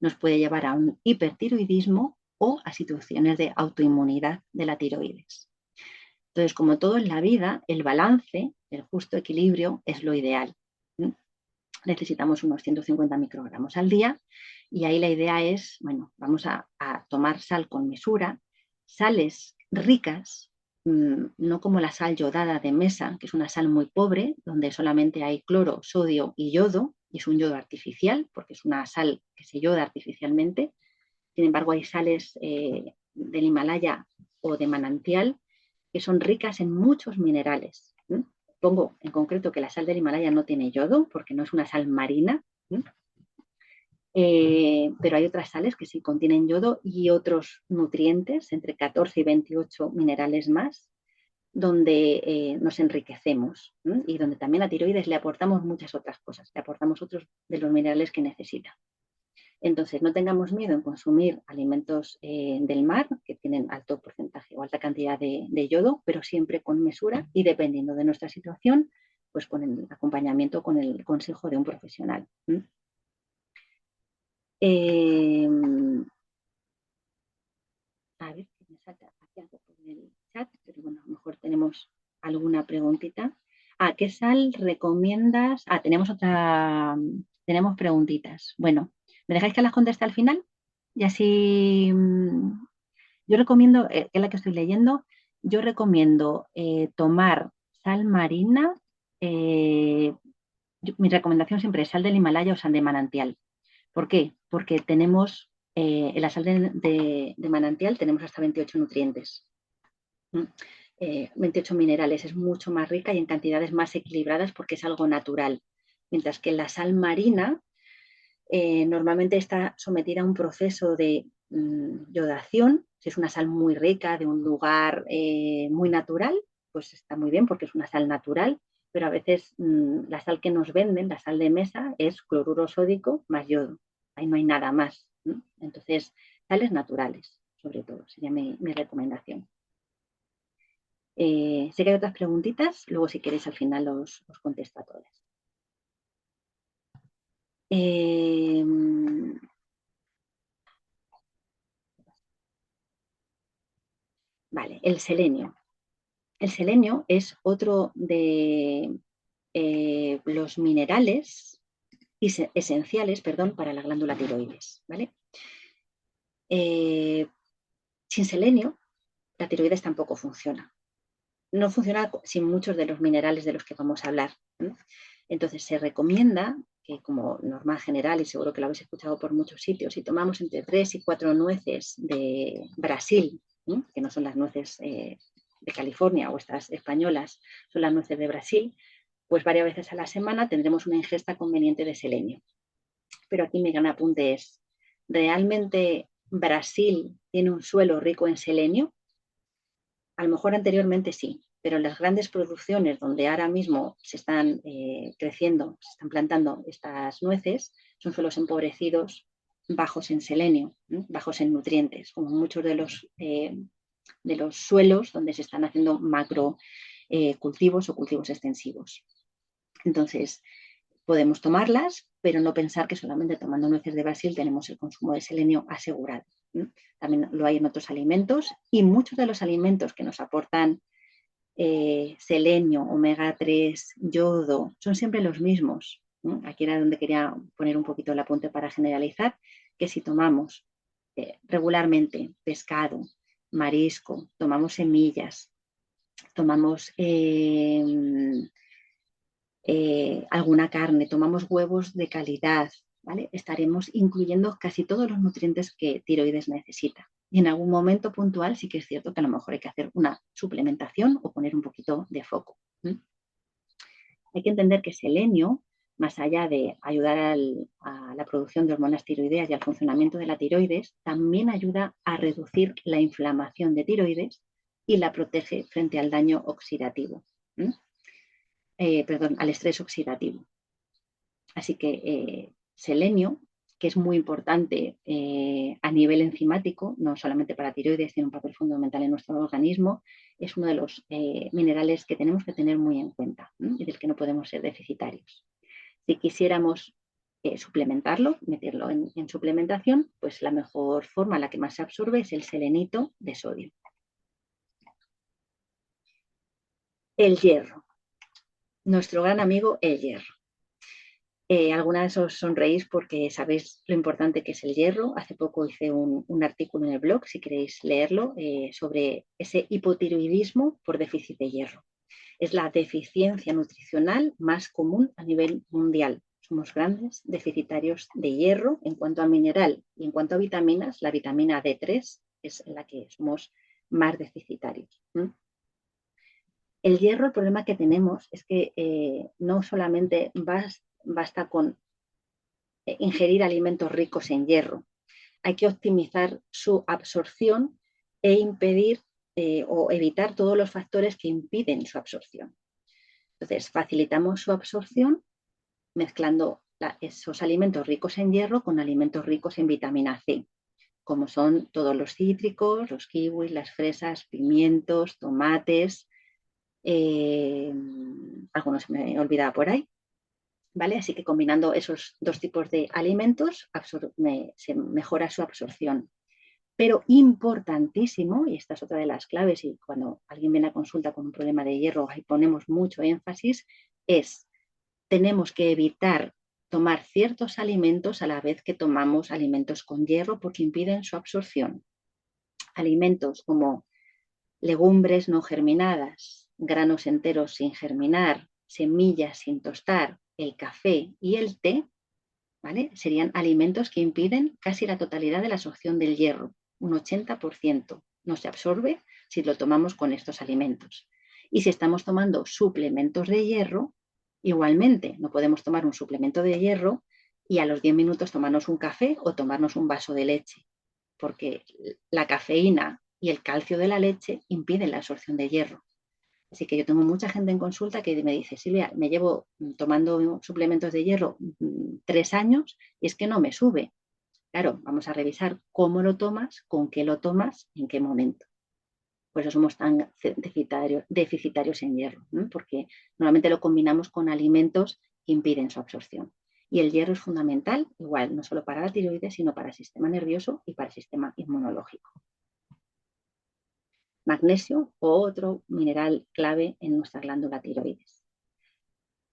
nos puede llevar a un hipertiroidismo o a situaciones de autoinmunidad de la tiroides. Entonces, como todo en la vida, el balance, el justo equilibrio es lo ideal. Necesitamos unos 150 microgramos al día y ahí la idea es, bueno, vamos a tomar sal con mesura, sales ricas, no como la sal yodada de mesa, que es una sal muy pobre, donde solamente hay cloro, sodio y yodo, y es un yodo artificial, porque es una sal que se yoda artificialmente. Sin embargo, hay sales del Himalaya o de manantial que son ricas en muchos minerales. Pongo en concreto que la sal del Himalaya no tiene yodo, porque no es una sal marina, pero hay otras sales que sí contienen yodo y otros nutrientes, entre 14 y 28 minerales más, donde nos enriquecemos y donde también a tiroides le aportamos muchas otras cosas, le aportamos otros de los minerales que necesita. Entonces, no tengamos miedo en consumir alimentos del mar que tienen alto porcentaje o alta cantidad de yodo, pero siempre con mesura y dependiendo de nuestra situación, pues con el acompañamiento, con el consejo de un profesional. A ver, me saca aquí algo por el chat, pero bueno, a lo mejor tenemos alguna preguntita. ¿Qué sal recomiendas? Tenemos preguntitas. Bueno, ¿me dejáis que las conteste al final? Y así, yo recomiendo, que es la que estoy leyendo, yo recomiendo tomar sal marina. Mi recomendación siempre es sal del Himalaya o sal de manantial. ¿Por qué? Porque tenemos, en la sal de manantial tenemos hasta 28 nutrientes. 28 minerales, es mucho más rica y en cantidades más equilibradas porque es algo natural. Mientras que la sal marina normalmente está sometida a un proceso de yodación. Si es una sal muy rica de un lugar muy natural, pues está muy bien porque es una sal natural, pero a veces la sal que nos venden, la sal de mesa, es cloruro sódico más yodo. Ahí no hay nada más. Entonces, sales naturales, sobre todo, sería mi recomendación. Sé que hay otras preguntitas, luego si queréis al final os contesto a todas. Vale, el selenio. El selenio es otro de los minerales esenciales, perdón, para la glándula tiroides, ¿vale? Sin selenio, la tiroides tampoco funciona. No funciona sin muchos de los minerales de los que vamos a hablar, ¿no? Entonces se recomienda que, como norma general, y seguro que lo habéis escuchado por muchos sitios, si tomamos entre 3 y 4 nueces de Brasil, ¿no?, que no son las nueces de California o estas españolas, son las nueces de Brasil, pues varias veces a la semana tendremos una ingesta conveniente de selenio. Pero aquí mi gran apunte es, ¿realmente Brasil tiene un suelo rico en selenio? A lo mejor anteriormente sí, pero las grandes producciones donde ahora mismo se están creciendo, se están plantando estas nueces, son suelos empobrecidos, bajos en selenio, ¿no?, bajos en nutrientes, como muchos de los suelos donde se están haciendo macro cultivos o cultivos extensivos. Entonces, podemos tomarlas, pero no pensar que solamente tomando nueces de Brasil tenemos el consumo de selenio asegurado. También lo hay en otros alimentos y muchos de los alimentos que nos aportan selenio, omega 3, yodo, son siempre los mismos. Aquí era donde quería poner un poquito el apunte para generalizar, que si tomamos regularmente pescado, marisco, tomamos semillas, tomamos alguna carne, tomamos huevos de calidad, ¿vale?, estaremos incluyendo casi todos los nutrientes que tiroides necesita. Y en algún momento puntual sí que es cierto que a lo mejor hay que hacer una suplementación o poner un poquito de foco. Hay que entender que selenio, más allá de ayudar a la producción de hormonas tiroideas y al funcionamiento de la tiroides, también ayuda a reducir la inflamación de tiroides y la protege frente al daño oxidativo. Al estrés oxidativo. Así que selenio, que es muy importante a nivel enzimático, no solamente para tiroides, tiene un papel fundamental en nuestro organismo, es uno de los minerales que tenemos que tener muy en cuenta, ¿no?, y del que no podemos ser deficitarios. Si quisiéramos suplementarlo, meterlo en suplementación, pues la mejor forma, la que más se absorbe, es el selenito de sodio. El hierro. Nuestro gran amigo, el hierro. Algunas os sonreís porque sabéis lo importante que es el hierro. Hace poco hice un artículo en el blog, si queréis leerlo, sobre ese hipotiroidismo por déficit de hierro. Es la deficiencia nutricional más común a nivel mundial. Somos grandes deficitarios de hierro en cuanto a mineral y en cuanto a vitaminas. La vitamina D3 es la que somos más deficitarios. El hierro, el problema que tenemos es que no solamente basta con ingerir alimentos ricos en hierro. Hay que optimizar su absorción e impedir o evitar todos los factores que impiden su absorción. Entonces, facilitamos su absorción mezclando esos alimentos ricos en hierro con alimentos ricos en vitamina C, como son todos los cítricos, los kiwis, las fresas, pimientos, tomates, algunos me he olvidado por ahí. ¿Vale? Así que combinando esos dos tipos de alimentos se mejora su absorción. Pero importantísimo, y esta es otra de las claves, y cuando alguien viene a consulta con un problema de hierro, ahí ponemos mucho énfasis, tenemos que evitar tomar ciertos alimentos a la vez que tomamos alimentos con hierro porque impiden su absorción. Alimentos como legumbres no germinadas, granos enteros sin germinar, semillas sin tostar, el café y el té, ¿vale? Serían alimentos que impiden casi la totalidad de la absorción del hierro. Un 80% no se absorbe si lo tomamos con estos alimentos. Y si estamos tomando suplementos de hierro, igualmente no podemos tomar un suplemento de hierro y a los 10 minutos tomarnos un café o tomarnos un vaso de leche, porque la cafeína y el calcio de la leche impiden la absorción de hierro. Así que yo tengo mucha gente en consulta que me dice, Silvia, me llevo tomando suplementos de hierro 3 años y es que no me sube. Claro, vamos a revisar cómo lo tomas, con qué lo tomas, en qué momento. Por eso somos tan deficitarios en hierro, ¿no? Porque normalmente lo combinamos con alimentos que impiden su absorción. Y el hierro es fundamental, igual, no solo para la tiroides, sino para el sistema nervioso y para el sistema inmunológico. Magnesio, otro mineral clave en nuestra glándula tiroides.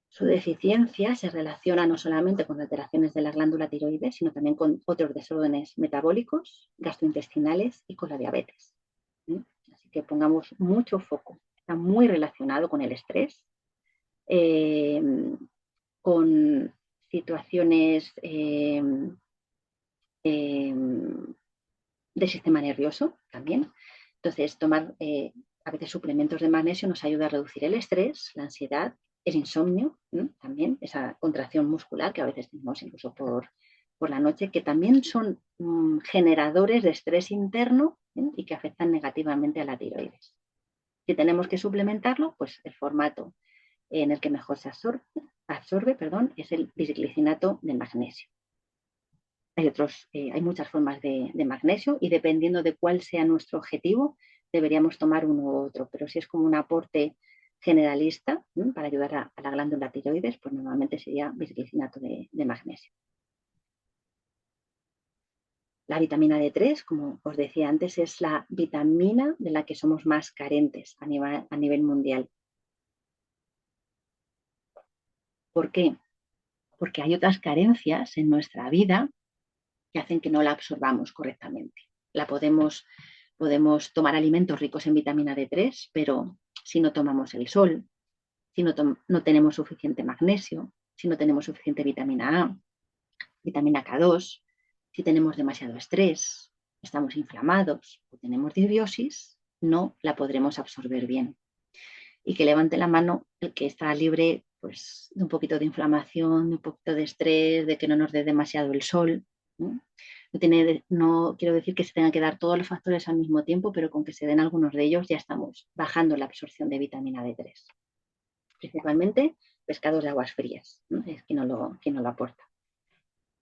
Su deficiencia se relaciona no solamente con alteraciones de la glándula tiroides, sino también con otros desórdenes metabólicos, gastrointestinales y con la diabetes. Así que pongamos mucho foco. Está muy relacionado con el estrés, con situaciones del sistema nervioso también. Entonces, tomar a veces suplementos de magnesio nos ayuda a reducir el estrés, la ansiedad, el insomnio, ¿no? También esa contracción muscular que a veces tenemos incluso por la noche, que también son generadores de estrés interno, ¿eh? Y que afectan negativamente a la tiroides. Si tenemos que suplementarlo, pues el formato en el que mejor se absorbe es el bisglicinato de magnesio. Hay muchas formas de magnesio y dependiendo de cuál sea nuestro objetivo, deberíamos tomar uno u otro. Pero si es como un aporte generalista, ¿no? Para ayudar a la glándula tiroides, pues normalmente sería bisglicinato de magnesio. La vitamina D3, como os decía antes, es la vitamina de la que somos más carentes a nivel mundial. ¿Por qué? Porque hay otras carencias en nuestra vida que hacen que no la absorbamos correctamente. Podemos tomar alimentos ricos en vitamina D3, pero si no tomamos el sol, si no tenemos suficiente magnesio, si no tenemos suficiente vitamina A, vitamina K2, si tenemos demasiado estrés, estamos inflamados o tenemos disbiosis, no la podremos absorber bien. Y que levante la mano el que está libre pues, de un poquito de inflamación, de un poquito de estrés, de que no nos dé demasiado el sol. ¿No? No quiero decir que se tengan que dar todos los factores al mismo tiempo, pero con que se den algunos de ellos ya estamos bajando la absorción de vitamina D3. Principalmente pescados de aguas frías, ¿no? Es quien no lo aporta.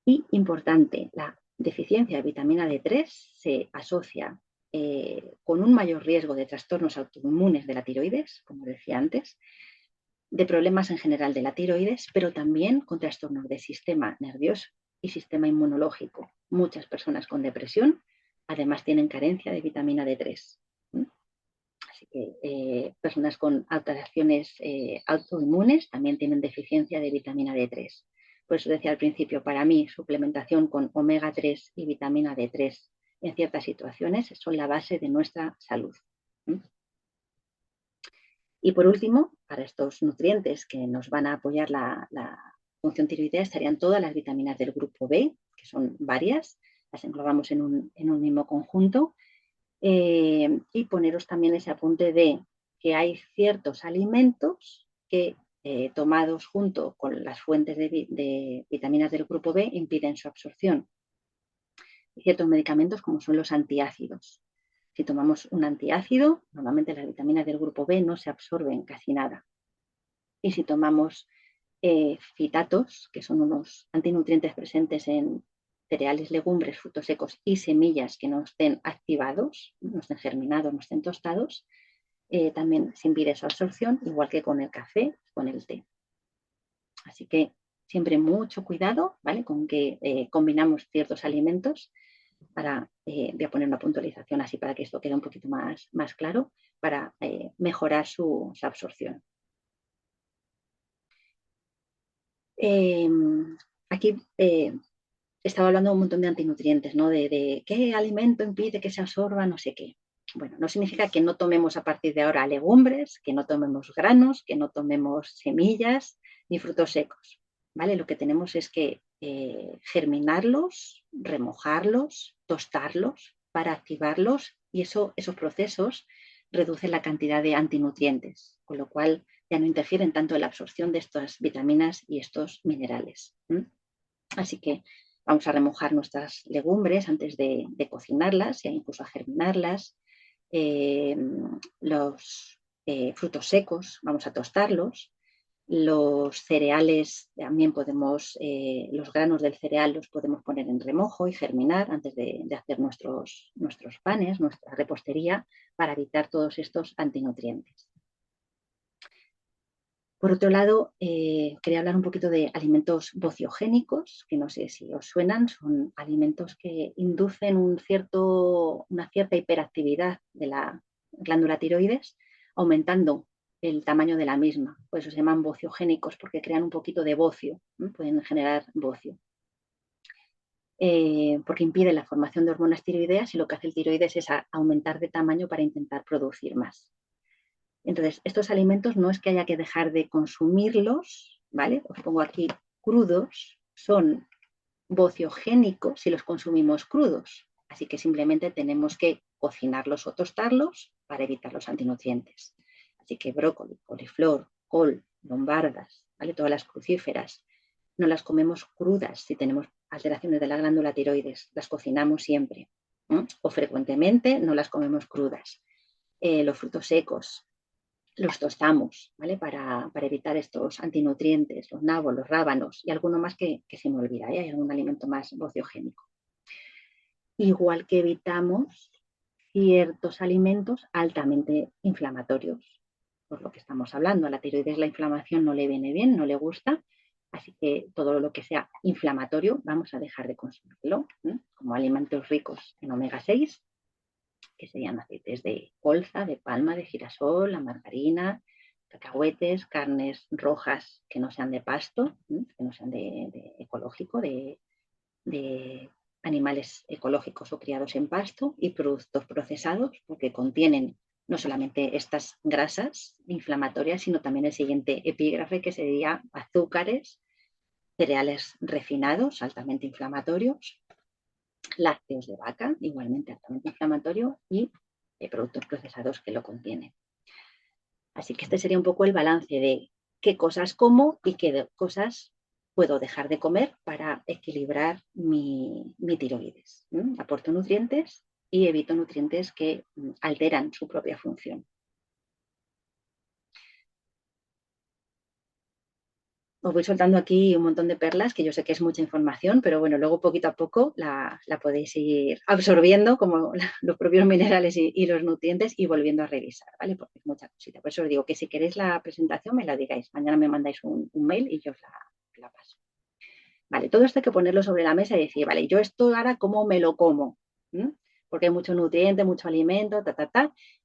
Y importante, la deficiencia de vitamina D3 se asocia con un mayor riesgo de trastornos autoinmunes de la tiroides, como decía antes, de problemas en general de la tiroides, pero también con trastornos del sistema nervioso y sistema inmunológico. Muchas personas con depresión además tienen carencia de vitamina D3. Así que personas con alteraciones autoinmunes también tienen deficiencia de vitamina D3. Por eso decía al principio, para mí suplementación con omega 3 y vitamina D3 en ciertas situaciones son la base de nuestra salud. Y por último, para estos nutrientes que nos van a apoyar la función tiroidea estarían todas las vitaminas del grupo B, que son varias, las englobamos en un mismo conjunto, y poneros también ese apunte de que hay ciertos alimentos que tomados junto con las fuentes de vitaminas del grupo B impiden su absorción. Y ciertos medicamentos como son los antiácidos. Si tomamos un antiácido, normalmente las vitaminas del grupo B no se absorben casi nada. Y si tomamos fitatos, que son unos antinutrientes presentes en cereales, legumbres, frutos secos y semillas que no estén activados, no estén germinados, no estén tostados, también se impide su absorción, igual que con el café, con el té. Así que siempre mucho cuidado, ¿vale? Con que combinamos ciertos alimentos para, voy a poner una puntualización así para que esto quede un poquito más claro, para mejorar su absorción. Aquí estaba hablando un montón de antinutrientes, ¿no? De qué alimento impide que se absorba no sé qué. Bueno, no significa que no tomemos a partir de ahora legumbres, que no tomemos granos, que no tomemos semillas ni frutos secos, ¿vale? Lo que tenemos es que germinarlos, remojarlos, tostarlos para activarlos y esos procesos reducen la cantidad de antinutrientes, con lo cual ya no interfieren tanto en la absorción de estas vitaminas y estos minerales. Así que vamos a remojar nuestras legumbres antes de cocinarlas e incluso a germinarlas. Los frutos secos, vamos a tostarlos. Los cereales también podemos, los granos del cereal los podemos poner en remojo y germinar antes de hacer nuestros panes, nuestra repostería, para evitar todos estos antinutrientes. Por otro lado, quería hablar un poquito de alimentos bociogénicos, que no sé si os suenan, son alimentos que inducen una cierta hiperactividad de la glándula tiroides, aumentando el tamaño de la misma. Por eso se llaman bociogénicos, porque crean un poquito de bocio, ¿no? Pueden generar bocio. Porque impiden la formación de hormonas tiroideas y lo que hace el tiroides es aumentar de tamaño para intentar producir más. Entonces, estos alimentos no es que haya que dejar de consumirlos, ¿vale? Os pongo aquí crudos, son bociogénicos si los consumimos crudos. Así que simplemente tenemos que cocinarlos o tostarlos para evitar los antinutrientes. Así que brócoli, coliflor, col, lombardas, ¿vale? Todas las crucíferas, no las comemos crudas si tenemos alteraciones de la glándula tiroides, las cocinamos siempre, ¿no? O frecuentemente no las comemos crudas. Los frutos secos, los tostamos, ¿vale? Para evitar estos antinutrientes, los nabos, los rábanos y alguno más que se me olvida, ¿eh? Hay algún alimento más bociogénico. Igual que evitamos ciertos alimentos altamente inflamatorios, por lo que estamos hablando. A la tiroides la inflamación no le viene bien, no le gusta, así que todo lo que sea inflamatorio vamos a dejar de consumirlo, ¿eh? Como alimentos ricos en omega 6, que serían aceites de colza, de palma, de girasol, la margarina, cacahuetes, carnes rojas que no sean de pasto, que no sean de ecológico, de animales ecológicos o criados en pasto, y productos procesados, porque contienen no solamente estas grasas inflamatorias, sino también el siguiente epígrafe, que sería azúcares, cereales refinados, altamente inflamatorios, lácteos de vaca, igualmente altamente inflamatorio, y productos procesados que lo contienen. Así que este sería un poco el balance de qué cosas como y qué cosas puedo dejar de comer para equilibrar mi tiroides. Aporto nutrientes y evito nutrientes que alteran su propia función. Os voy soltando aquí un montón de perlas, que yo sé que es mucha información, pero bueno, luego poquito a poco la podéis ir absorbiendo, como los propios minerales y los nutrientes, y volviendo a revisar, ¿vale? Porque es mucha cosita. Por eso os digo que si queréis la presentación me la digáis. Mañana me mandáis un mail y yo os la paso. Vale, todo esto hay que ponerlo sobre la mesa y decir, vale, yo esto ahora cómo me lo como, porque hay mucho nutriente, mucho alimento,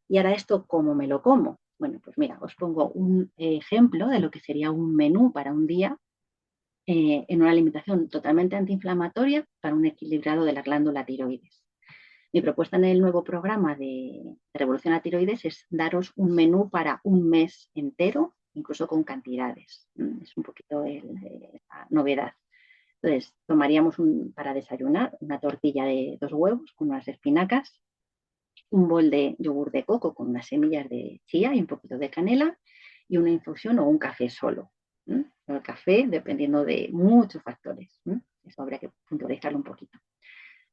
y ahora esto cómo me lo como. Bueno, pues mira, os pongo un ejemplo de lo que sería un menú para un día en una alimentación totalmente antiinflamatoria para un equilibrado de la glándula tiroides. Mi propuesta en el nuevo programa de Revolución a Tiroides es daros un menú para un mes entero, incluso con cantidades. Es un poquito la novedad. Entonces, tomaríamos para desayunar una tortilla de 2 huevos con unas espinacas, un bol de yogur de coco con unas semillas de chía y un poquito de canela, y una infusión o un café solo. El café dependiendo de muchos factores. Eso habría que puntualizarlo un poquito.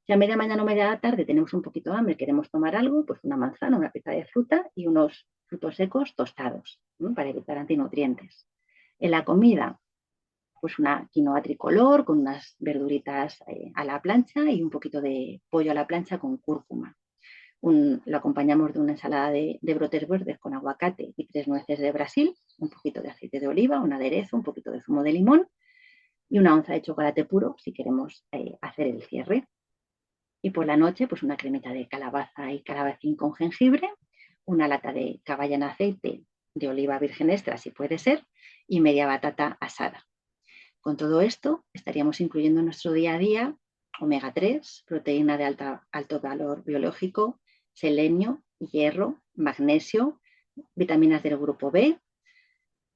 Si a media mañana o media tarde tenemos un poquito de hambre, queremos tomar algo, pues una manzana, una pieza de fruta y unos frutos secos tostados, para evitar antinutrientes. En la comida, pues una quinoa tricolor con unas verduritas a la plancha y un poquito de pollo a la plancha con cúrcuma. Lo acompañamos de una ensalada de brotes verdes con aguacate y 3 nueces de Brasil, un poquito de aceite de oliva, un aderezo, un poquito de zumo de limón y una onza de chocolate puro si queremos hacer el cierre. Y por la noche, pues una cremita de calabaza y calabacín con jengibre, una lata de caballa en aceite de oliva virgen extra, si puede ser, y media batata asada. Con todo esto, estaríamos incluyendo en nuestro día a día omega 3, proteína de alto valor biológico, selenio, hierro, magnesio, vitaminas del grupo B,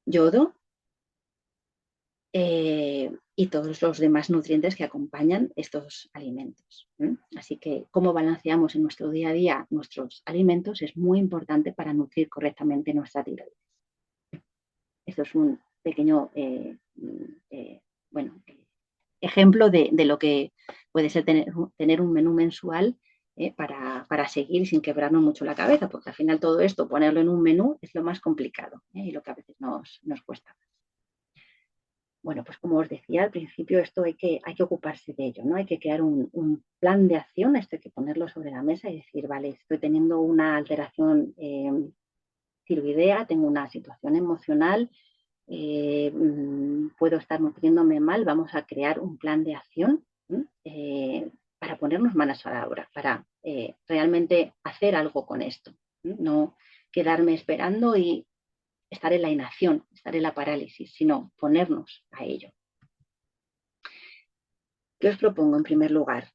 yodo y todos los demás nutrientes que acompañan estos alimentos. Así que cómo balanceamos en nuestro día a día nuestros alimentos es muy importante para nutrir correctamente nuestra tiroides. Esto es un pequeño ejemplo de lo que puede ser tener un menú mensual para seguir sin quebrarnos mucho la cabeza, porque al final todo esto, ponerlo en un menú, es lo más complicado y lo que a veces nos cuesta. Bueno, pues como os decía al principio, esto hay que ocuparse de ello, ¿no? Hay que crear un plan de acción, esto hay que ponerlo sobre la mesa y decir, vale, estoy teniendo una alteración tiroidea, tengo una situación emocional, puedo estar nutriéndome mal, vamos a crear un plan de acción para ponernos manos a la obra, para realmente hacer algo con esto, no quedarme esperando y estar en la inacción, estar en la parálisis, sino ponernos a ello. ¿Qué os propongo en primer lugar?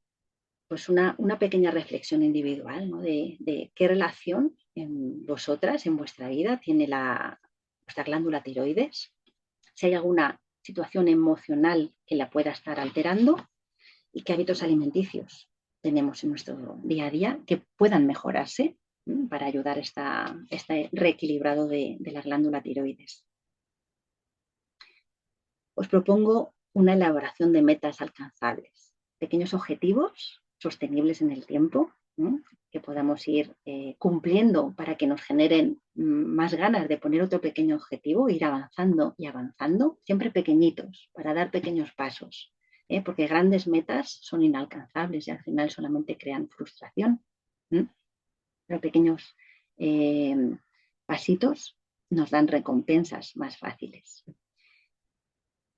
Pues una pequeña reflexión individual, ¿no? de qué relación en vosotras, en vuestra vida, tiene vuestra glándula tiroides, si hay alguna situación emocional que la pueda estar alterando y qué hábitos alimenticios tenemos en nuestro día a día que puedan mejorarse para ayudar a este reequilibrado de la glándula tiroides. Os propongo una elaboración de metas alcanzables, pequeños objetivos sostenibles en el tiempo, que podamos ir cumpliendo para que nos generen más ganas de poner otro pequeño objetivo, ir avanzando y avanzando, siempre pequeñitos, para dar pequeños pasos, porque grandes metas son inalcanzables y al final solamente crean frustración. Pero pequeños pasitos nos dan recompensas más fáciles.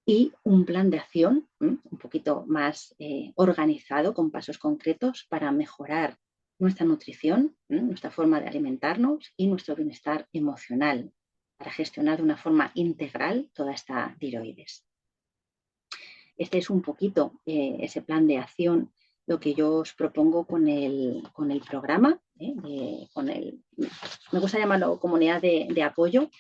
Y un plan de acción un poquito más organizado, con pasos concretos para mejorar nuestra nutrición, nuestra forma de alimentarnos y nuestro bienestar emocional, para gestionar de una forma integral toda esta tiroides. Este es un poquito ese plan de acción, lo que yo os propongo con el programa, me gusta llamarlo comunidad de apoyo,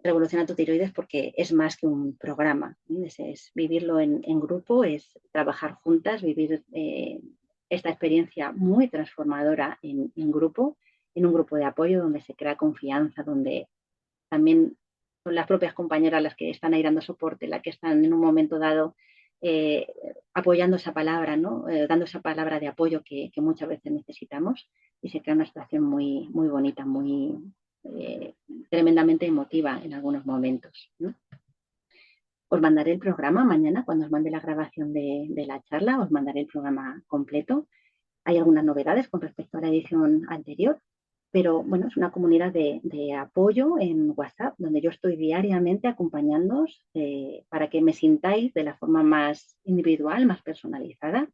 Revoluciona tu tiroides, porque es más que un programa, es vivirlo en grupo, es trabajar juntas, vivir esta experiencia muy transformadora en grupo, en un grupo de apoyo donde se crea confianza, donde también son las propias compañeras las que están ahí dando soporte, las que están en un momento dado apoyando esa palabra, ¿no? Dando esa palabra de apoyo que muchas veces necesitamos, y se crea una situación muy, muy bonita, muy tremendamente emotiva en algunos momentos, ¿no? Os mandaré el programa mañana, cuando os mande la grabación de la charla, os mandaré el programa completo. Hay algunas novedades con respecto a la edición anterior, pero bueno, es una comunidad de apoyo en WhatsApp, donde yo estoy diariamente acompañándoos para que me sintáis de la forma más individual, más personalizada.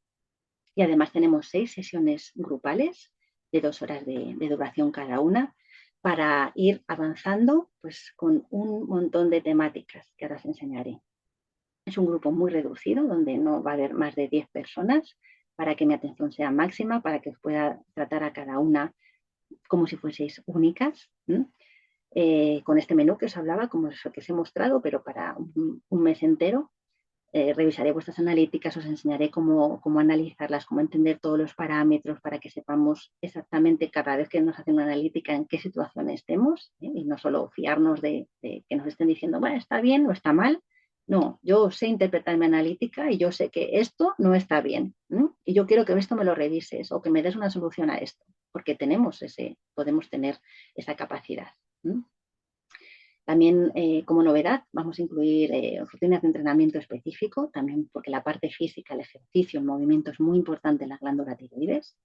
Y además tenemos 6 sesiones grupales de 2 horas de duración cada una, para ir avanzando pues, con un montón de temáticas que ahora os enseñaré. Es un grupo muy reducido, donde no va a haber más de 10 personas, para que mi atención sea máxima, para que os pueda tratar a cada una como si fueseis únicas, con este menú que os hablaba, como eso que os he mostrado, pero para un mes entero. Revisaré vuestras analíticas, os enseñaré cómo analizarlas, cómo entender todos los parámetros para que sepamos exactamente cada vez que nos hacen una analítica en qué situación estemos, y no solo fiarnos de que nos estén diciendo, bueno, está bien o está mal. No, yo sé interpretar mi analítica y yo sé que esto no está bien, y yo quiero que esto me lo revises o que me des una solución a esto, porque podemos tener esa capacidad. También, como novedad, vamos a incluir rutinas de entrenamiento específico, también porque la parte física, el ejercicio, el movimiento es muy importante en la glándula tiroides.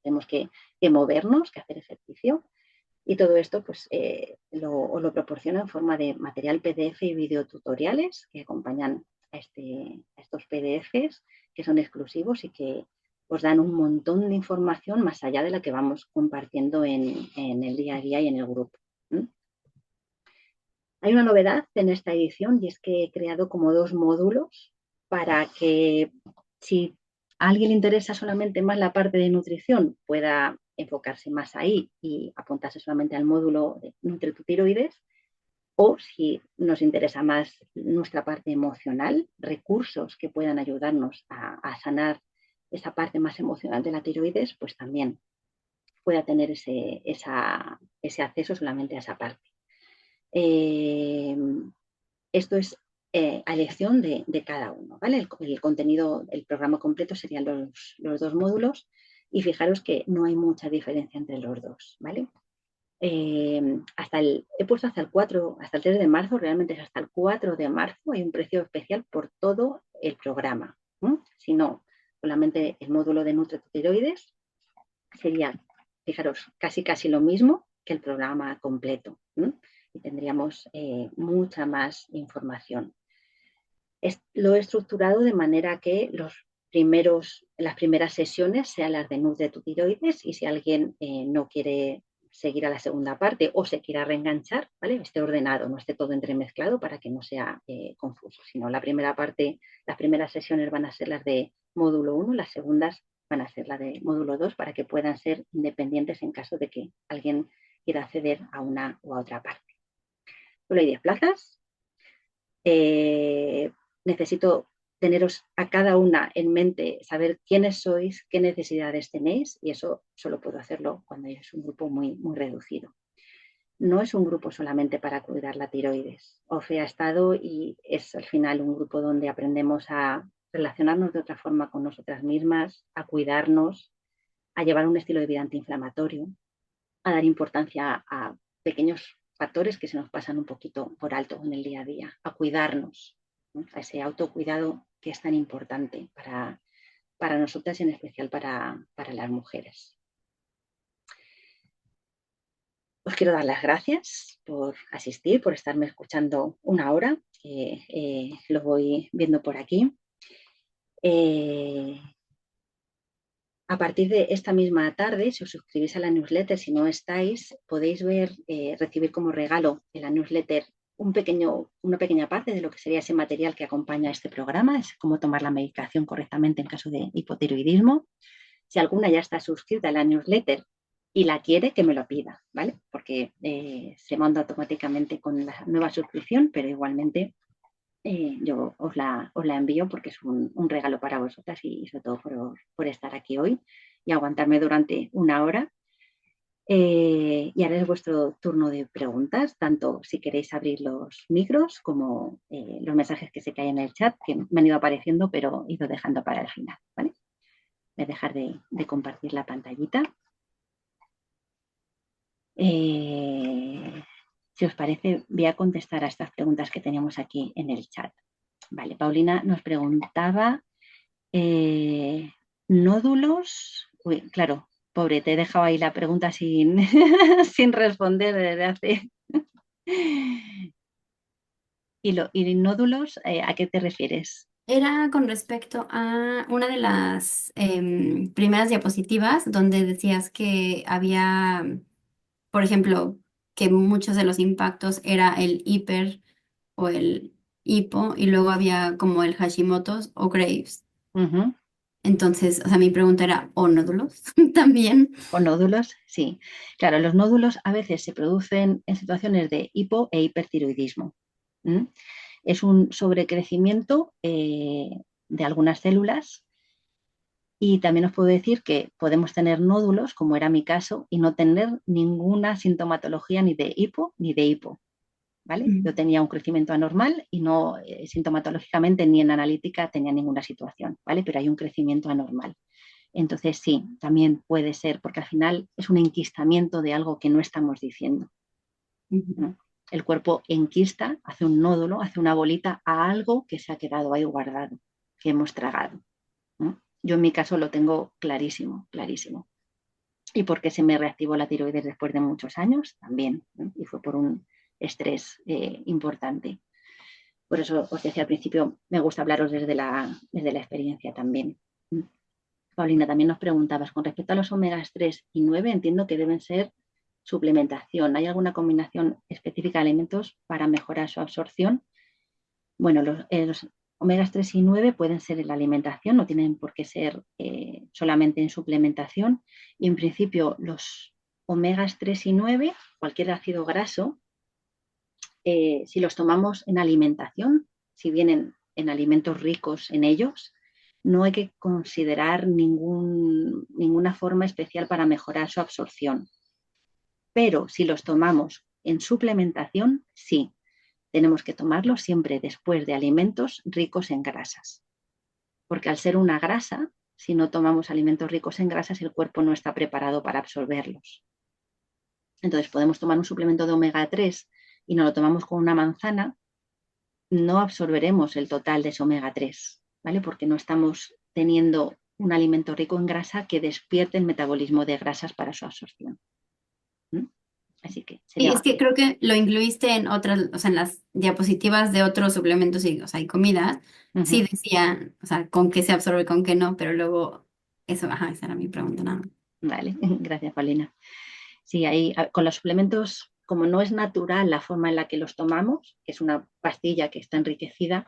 Tenemos que movernos, que hacer ejercicio. Y todo esto pues, os lo proporciono en forma de material PDF y videotutoriales que acompañan a estos PDFs, que son exclusivos y que os dan un montón de información más allá de la que vamos compartiendo en el día a día y en el grupo. Hay una novedad en esta edición, y es que he creado como 2 módulos para que, si a alguien le interesa solamente más la parte de nutrición, pueda enfocarse más ahí y apuntarse solamente al módulo de Nutre tu tiroides, o si nos interesa más nuestra parte emocional, recursos que puedan ayudarnos a sanar esa parte más emocional de la tiroides, pues también pueda tener ese acceso solamente a esa parte. Esto es a elección de cada uno, ¿vale? El contenido, el programa completo serían los 2 módulos y fijaros que no hay mucha diferencia entre los dos, ¿vale? He puesto hasta el 3 de marzo, realmente es hasta el 4 de marzo, hay un precio especial por todo el programa. Si no, solamente el módulo de Nutre tu tiroides sería, fijaros, casi lo mismo que el programa completo. Y tendríamos mucha más información. Lo he estructurado de manera que las primeras sesiones sean las de Nutre tu tiroides, y si alguien no quiere seguir a la segunda parte o se quiera reenganchar, ¿vale? Esté ordenado, no esté todo entremezclado para que no sea confuso, sino la primera parte, las primeras sesiones van a ser las de módulo 1, las segundas van a ser las de módulo 2 para que puedan ser independientes en caso de que alguien quiera acceder a una u a otra parte. Solo hay 10 plazas. Necesito teneros a cada una en mente, saber quiénes sois, qué necesidades tenéis, y eso solo puedo hacerlo cuando es un grupo muy, muy reducido. No es un grupo solamente para cuidar la tiroides. OFE ha estado y es al final un grupo donde aprendemos a relacionarnos de otra forma con nosotras mismas, a cuidarnos, a llevar un estilo de vida antiinflamatorio, a dar importancia a pequeños factores que se nos pasan un poquito por alto en el día a día, a cuidarnos, ¿no? A ese autocuidado que es tan importante para nosotras y en especial para las mujeres. Os quiero dar las gracias por asistir, por estarme escuchando una hora, lo voy viendo por aquí. A partir de esta misma tarde, si os suscribís a la newsletter, si no estáis, podéis recibir como regalo en la newsletter una pequeña parte de lo que sería ese material que acompaña a este programa, es cómo tomar la medicación correctamente en caso de hipotiroidismo. Si alguna ya está suscrita a la newsletter y la quiere, que me lo pida, ¿vale? Porque se manda automáticamente con la nueva suscripción, pero igualmente yo os la envío porque es un regalo para vosotras y sobre todo por estar aquí hoy y aguantarme durante una hora. Y ahora es vuestro turno de preguntas, tanto si queréis abrir los micros como los mensajes que se caen en el chat, que me han ido apareciendo, pero he ido dejando para el final, ¿vale? Voy a dejar de compartir la pantallita. Si os parece, voy a contestar a estas preguntas que teníamos aquí en el chat. Vale, Paulina nos preguntaba nódulos. Uy, claro, pobre, te he dejado ahí la pregunta sin, sin responder desde hace. ¿Y nódulos, a qué te refieres? Era con respecto a una de las primeras diapositivas donde decías que había, por ejemplo, que muchos de los impactos era el hiper o el hipo y luego había como el Hashimoto's o Graves. Uh-huh. Entonces, o sea, mi pregunta era, ¿o nódulos también? ¿O nódulos? Sí. Claro, los nódulos a veces se producen en situaciones de hipo e hipertiroidismo. Es un sobrecrecimiento de algunas células, y también os puedo decir que podemos tener nódulos, como era mi caso, y no tener ninguna sintomatología ni de hipo ni de hipo, ¿vale? Yo tenía un crecimiento anormal y no sintomatológicamente ni en analítica tenía ninguna situación, ¿vale? Pero hay un crecimiento anormal. Entonces sí, también puede ser, porque al final es un enquistamiento de algo que no estamos diciendo, ¿no? El cuerpo enquista, hace un nódulo, hace una bolita a algo que se ha quedado ahí guardado, que hemos tragado, ¿no? Yo en mi caso lo tengo clarísimo, clarísimo. ¿Y por qué se me reactivó la tiroides después de muchos años? También, ¿no? Y fue por un estrés importante. Por eso os decía al principio, me gusta hablaros desde la experiencia también. Paulina, también nos preguntabas, con respecto a los omegas 3 y 9, entiendo que deben ser suplementación. ¿Hay alguna combinación específica de alimentos para mejorar su absorción? Bueno, los omegas 3 y 9 pueden ser en la alimentación, no tienen por qué ser solamente en suplementación y en principio los omegas 3 y 9, cualquier ácido graso, si los tomamos en alimentación, si vienen en alimentos ricos en ellos, no hay que considerar ninguna forma especial para mejorar su absorción. Pero si los tomamos en suplementación, sí, tenemos que tomarlos siempre después de alimentos ricos en grasas. Porque al ser una grasa, si no tomamos alimentos ricos en grasas, el cuerpo no está preparado para absorberlos. Entonces podemos tomar un suplemento de omega 3 y nos lo tomamos con una manzana, no absorberemos el total de ese omega 3, ¿vale? Porque no estamos teniendo un alimento rico en grasa que despierte el metabolismo de grasas para su absorción. ¿Mm? Así que Y sería... es que creo que lo incluiste en otras, o sea, en las diapositivas de otros suplementos y, o sea, y comidas. Sí decía, o sea, con qué se absorbe, con qué no, pero luego eso, ajá, esa era mi pregunta, nada más. Vale, gracias, Paulina. Sí, ahí con los suplementos, como no es natural la forma en la que los tomamos, que es una pastilla que está enriquecida,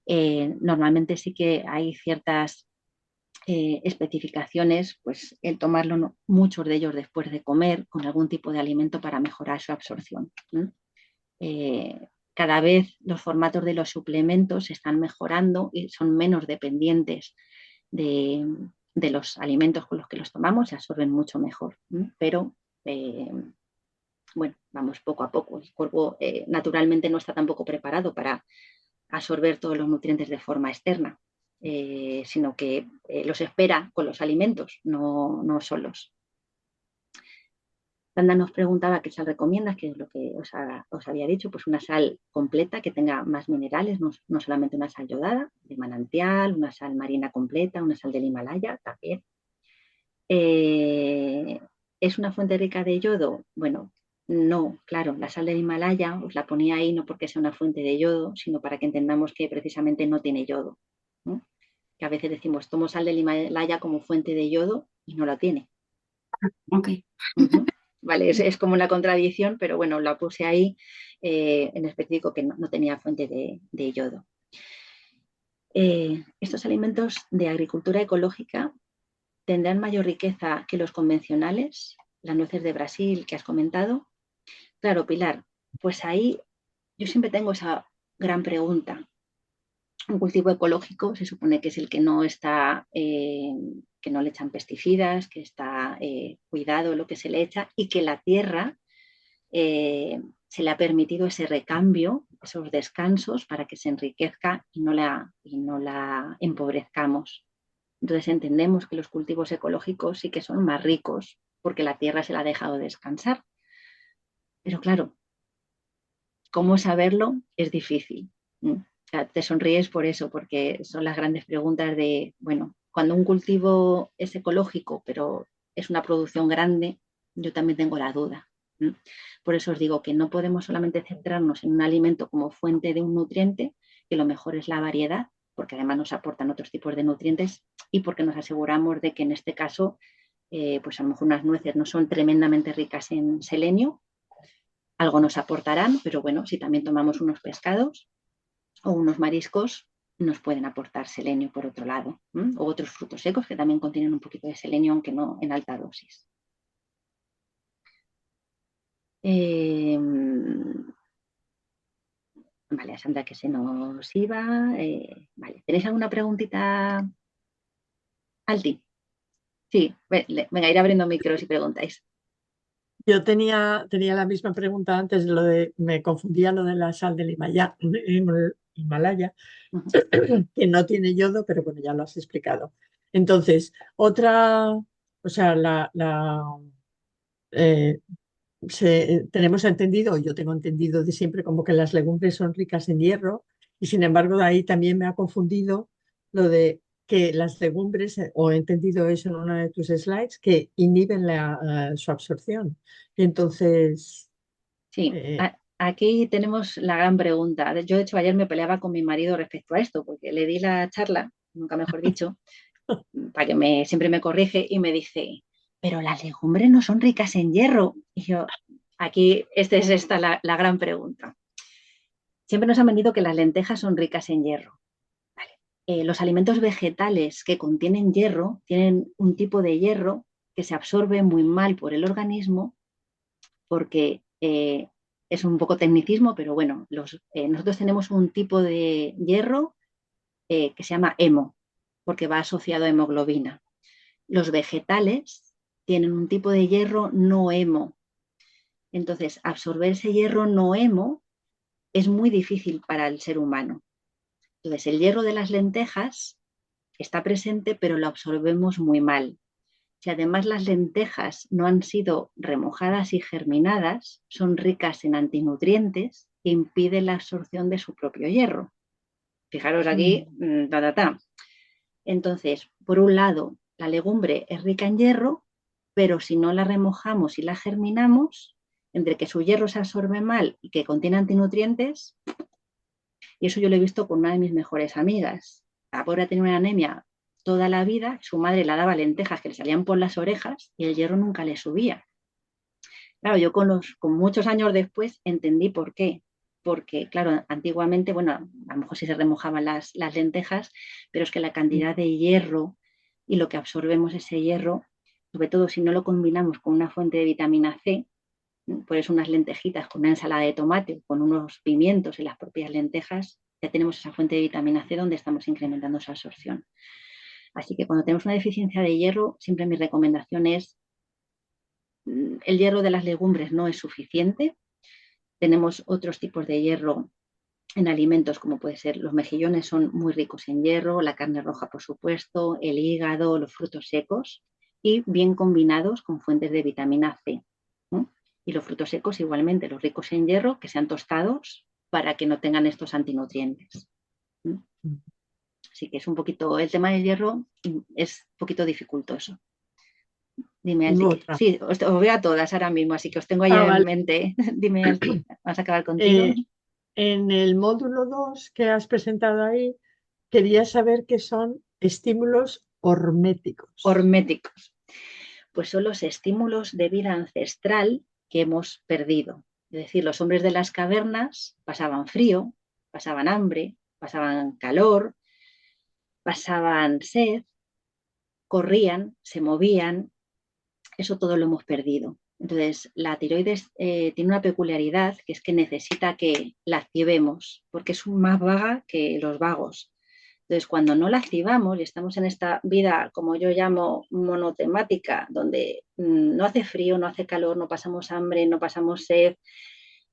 normalmente sí que hay ciertas especificaciones, pues el tomarlo muchos de ellos después de comer con algún tipo de alimento para mejorar su absorción. Cada vez los formatos de los suplementos se están mejorando y son menos dependientes de los alimentos con los que los tomamos, se absorben mucho mejor, pero bueno, vamos poco a poco. El cuerpo naturalmente no está tampoco preparado para absorber todos los nutrientes de forma externa, sino que los espera con los alimentos, no solos. Sandra nos preguntaba qué sal recomiendas, que es lo que os había dicho, pues una sal completa que tenga más minerales, no solamente una sal yodada, de manantial, una sal marina completa, una sal del Himalaya también. ¿Es una fuente rica de yodo? Bueno, no, claro, la sal del Himalaya os la ponía ahí no porque sea una fuente de yodo, sino para que entendamos que precisamente no tiene yodo, ¿no? Que a veces decimos, tomo sal del Himalaya como fuente de yodo y no la tiene. Ok. Vale, es como una contradicción, pero bueno, la puse ahí en específico que no tenía fuente de yodo. Estos alimentos de agricultura ecológica tendrán mayor riqueza que los convencionales, las nueces de Brasil que has comentado. Claro, Pilar, pues ahí yo siempre tengo esa gran pregunta. Un cultivo ecológico se supone que es el que no está, que no le echan pesticidas, que está cuidado lo que se le echa y que la tierra se le ha permitido ese recambio, esos descansos para que se enriquezca y no la empobrezcamos. Entonces entendemos que los cultivos ecológicos sí que son más ricos porque la tierra se la ha dejado descansar. Pero claro, ¿cómo saberlo? Es difícil. O sea, te sonríes por eso, porque son las grandes preguntas de, bueno, cuando un cultivo es ecológico, pero es una producción grande, yo también tengo la duda. Por eso os digo que no podemos solamente centrarnos en un alimento como fuente de un nutriente, que lo mejor es la variedad, porque además nos aportan otros tipos de nutrientes y porque nos aseguramos de que en este caso, pues a lo mejor unas nueces no son tremendamente ricas en selenio, algo nos aportarán, pero bueno, si también tomamos unos pescados o unos mariscos, nos pueden aportar selenio por otro lado, o otros frutos secos que también contienen un poquito de selenio, aunque no en alta dosis. Vale, Sandra, que se nos iba. Vale, ¿tenéis alguna preguntita, Alti? Sí, venga, ir abriendo micros y preguntáis. Yo tenía la misma pregunta antes, me confundía lo de la sal del Himalaya, que no tiene yodo, pero bueno, ya lo has explicado. Entonces, o sea, eh, tenemos entendido, yo tengo entendido de siempre como que las legumbres son ricas en hierro y sin embargo de ahí también me ha confundido lo de que las legumbres, o he entendido eso en una de tus slides, que inhiben su absorción. Y entonces, Sí, aquí tenemos la gran pregunta. Yo, de hecho, ayer me peleaba con mi marido respecto a esto, porque le di la charla, nunca mejor dicho, para que siempre me corrige y me dice, pero las legumbres no son ricas en hierro. Y yo, aquí, es esta la gran pregunta. Siempre nos han vendido que las lentejas son ricas en hierro. Vale. los alimentos vegetales que contienen hierro tienen un tipo de hierro que se absorbe muy mal por el organismo porque es un poco tecnicismo, pero bueno, nosotros tenemos un tipo de hierro que se llama hemo, porque va asociado a hemoglobina. Los vegetales tienen un tipo de hierro no hemo. Entonces, absorber ese hierro no hemo es muy difícil para el ser humano. Entonces, el hierro de las lentejas está presente, pero lo absorbemos muy mal. Si además las lentejas no han sido remojadas y germinadas, son ricas en antinutrientes que impiden la absorción de su propio hierro. Fijaros aquí, ta, ta, ta. Entonces, por un lado, la legumbre es rica en hierro, pero si no la remojamos y la germinamos, entre que su hierro se absorbe mal y que contiene antinutrientes, y eso yo lo he visto con una de mis mejores amigas. La pobre tenía una anemia toda la vida, su madre le daba lentejas que le salían por las orejas y el hierro nunca le subía. Claro, yo con muchos años después entendí por qué. Porque, claro, antiguamente, bueno, a lo mejor sí se remojaban las lentejas, pero es que la cantidad de hierro y lo que absorbemos ese hierro, sobre todo si no lo combinamos con una fuente de vitamina C, pues unas lentejitas con una ensalada de tomate, con unos pimientos en las propias lentejas, ya tenemos esa fuente de vitamina C donde estamos incrementando esa absorción. Así que cuando tenemos una deficiencia de hierro, siempre mi recomendación es el hierro de las legumbres no es suficiente. Tenemos otros tipos de hierro en alimentos como puede ser los mejillones son muy ricos en hierro, la carne roja por supuesto, el hígado, los frutos secos y bien combinados con fuentes de vitamina C. ¿No? Y los frutos secos igualmente, los ricos en hierro, que sean tostados para que no tengan estos antinutrientes. ¿No? Así que es un poquito, el tema del hierro es un poquito dificultoso. Dime, Alti. Otra. Sí, os veo a todas ahora mismo, así que os tengo ahí en Vale. mente. Dime, Alti, vamos a acabar contigo. En el módulo 2 que has presentado ahí, quería saber qué son estímulos horméticos. Horméticos. Pues son los estímulos de vida ancestral que hemos perdido. Es decir, los hombres de las cavernas pasaban frío, pasaban hambre, pasaban calor, pasaban sed, corrían, se movían, eso todo lo hemos perdido. Entonces, la tiroides tiene una peculiaridad que es que necesita que la activemos, porque es más vaga que los vagos. Entonces, cuando no la activamos y estamos en esta vida, como yo llamo, monotemática, donde no hace frío, no hace calor, no pasamos hambre, no pasamos sed,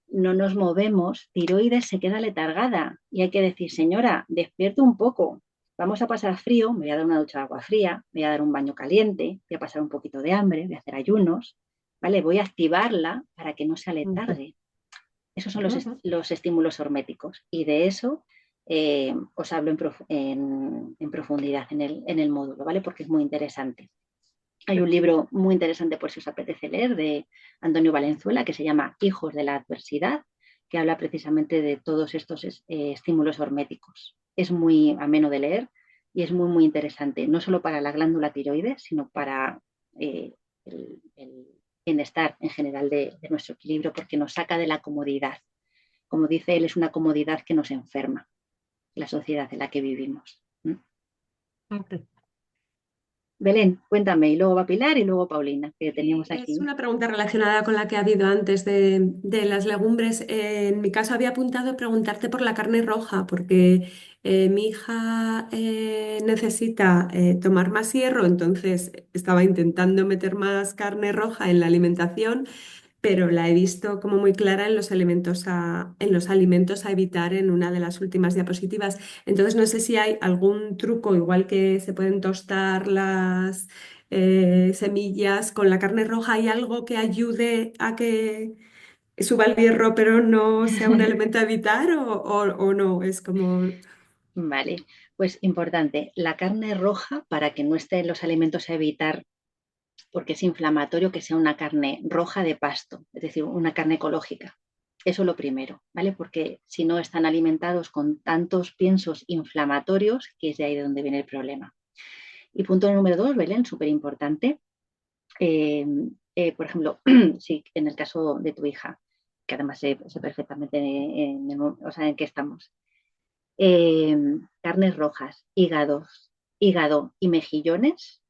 no nos movemos, tiroides se queda letargada y hay que decir, señora, despierte un poco, vamos a pasar frío, me voy a dar una ducha de agua fría, me voy a dar un baño caliente, voy a pasar un poquito de hambre, voy a hacer ayunos, ¿vale? Voy a activarla para que no se aletargue. Esos son los estímulos horméticos y de eso os hablo en profundidad en el módulo, ¿vale? Porque es muy interesante. Hay un libro muy interesante por si os apetece leer de Antonio Valenzuela que se llama Hijos de la Adversidad, que habla precisamente de todos estos estímulos horméticos. Es muy ameno de leer y es muy, muy interesante, no solo para la glándula tiroides, sino para el bienestar en general de nuestro equilibrio, porque nos saca de la comodidad. Como dice él, es una comodidad que nos enferma, la sociedad en la que vivimos. Okay. Belén, cuéntame, y luego va Pilar y luego Paulina, que teníamos aquí. Es una pregunta relacionada con la que ha habido antes de las legumbres. En mi caso había apuntado preguntarte por la carne roja, porque mi hija necesita tomar más hierro, entonces estaba intentando meter más carne roja en la alimentación, pero la he visto como muy clara en en los alimentos a evitar en una de las últimas diapositivas. Entonces no sé si hay algún truco, igual que se pueden tostar las semillas con la carne roja, ¿hay algo que ayude a que suba el hierro pero no sea un elemento a evitar o no? Es como... Vale, pues importante, la carne roja, para que no esté en los alimentos a evitar, porque es inflamatorio que sea una carne roja de pasto, es decir, una carne ecológica. Eso lo primero, ¿vale? Porque si no están alimentados con tantos piensos inflamatorios, que es de ahí de donde viene el problema. Y punto número 2, Belén, súper importante. Por ejemplo, sí, en el caso de tu hija, que además sé perfectamente o sea, en qué estamos. Carnes rojas, hígado y mejillones,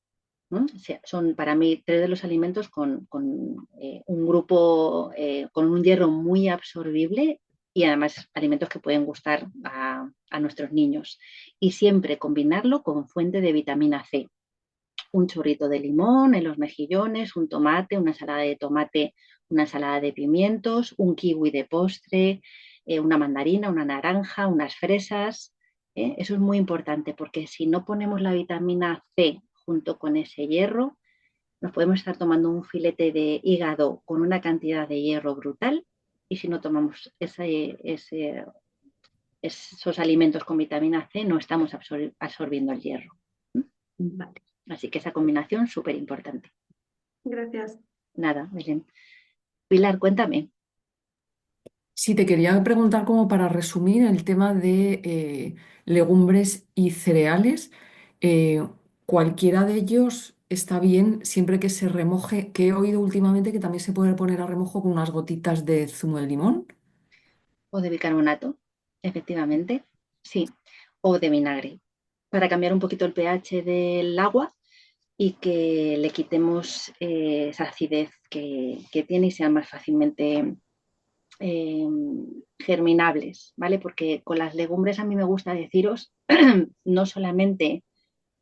¿no? Son para mí tres de los alimentos con un grupo, con un hierro muy absorbible y además alimentos que pueden gustar a nuestros niños. Y siempre combinarlo con fuente de vitamina C. Un chorrito de limón en los mejillones, un tomate, una ensalada de tomate, una ensalada de pimientos, un kiwi de postre, una mandarina, una naranja, unas fresas. Eso es muy importante porque si no ponemos la vitamina C junto con ese hierro, nos podemos estar tomando un filete de hígado con una cantidad de hierro brutal y si no tomamos esos alimentos con vitamina C no estamos absorbiendo el hierro. Vale, Así que esa combinación súper importante. gracias. Nada, Belén. Pilar, cuéntame. Sí, te quería preguntar como para resumir el tema de legumbres y cereales. Eh, Cualquiera de ellos está bien siempre que se remoje, que he oído últimamente que también se puede poner a remojo con unas gotitas de zumo de limón. O de bicarbonato, efectivamente. Sí. O de vinagre. Para cambiar un poquito el pH del agua y que le quitemos esa acidez que tiene y sean más fácilmente eh, germinables, ¿vale? Porque con las legumbres a mí me gusta deciros, no solamente,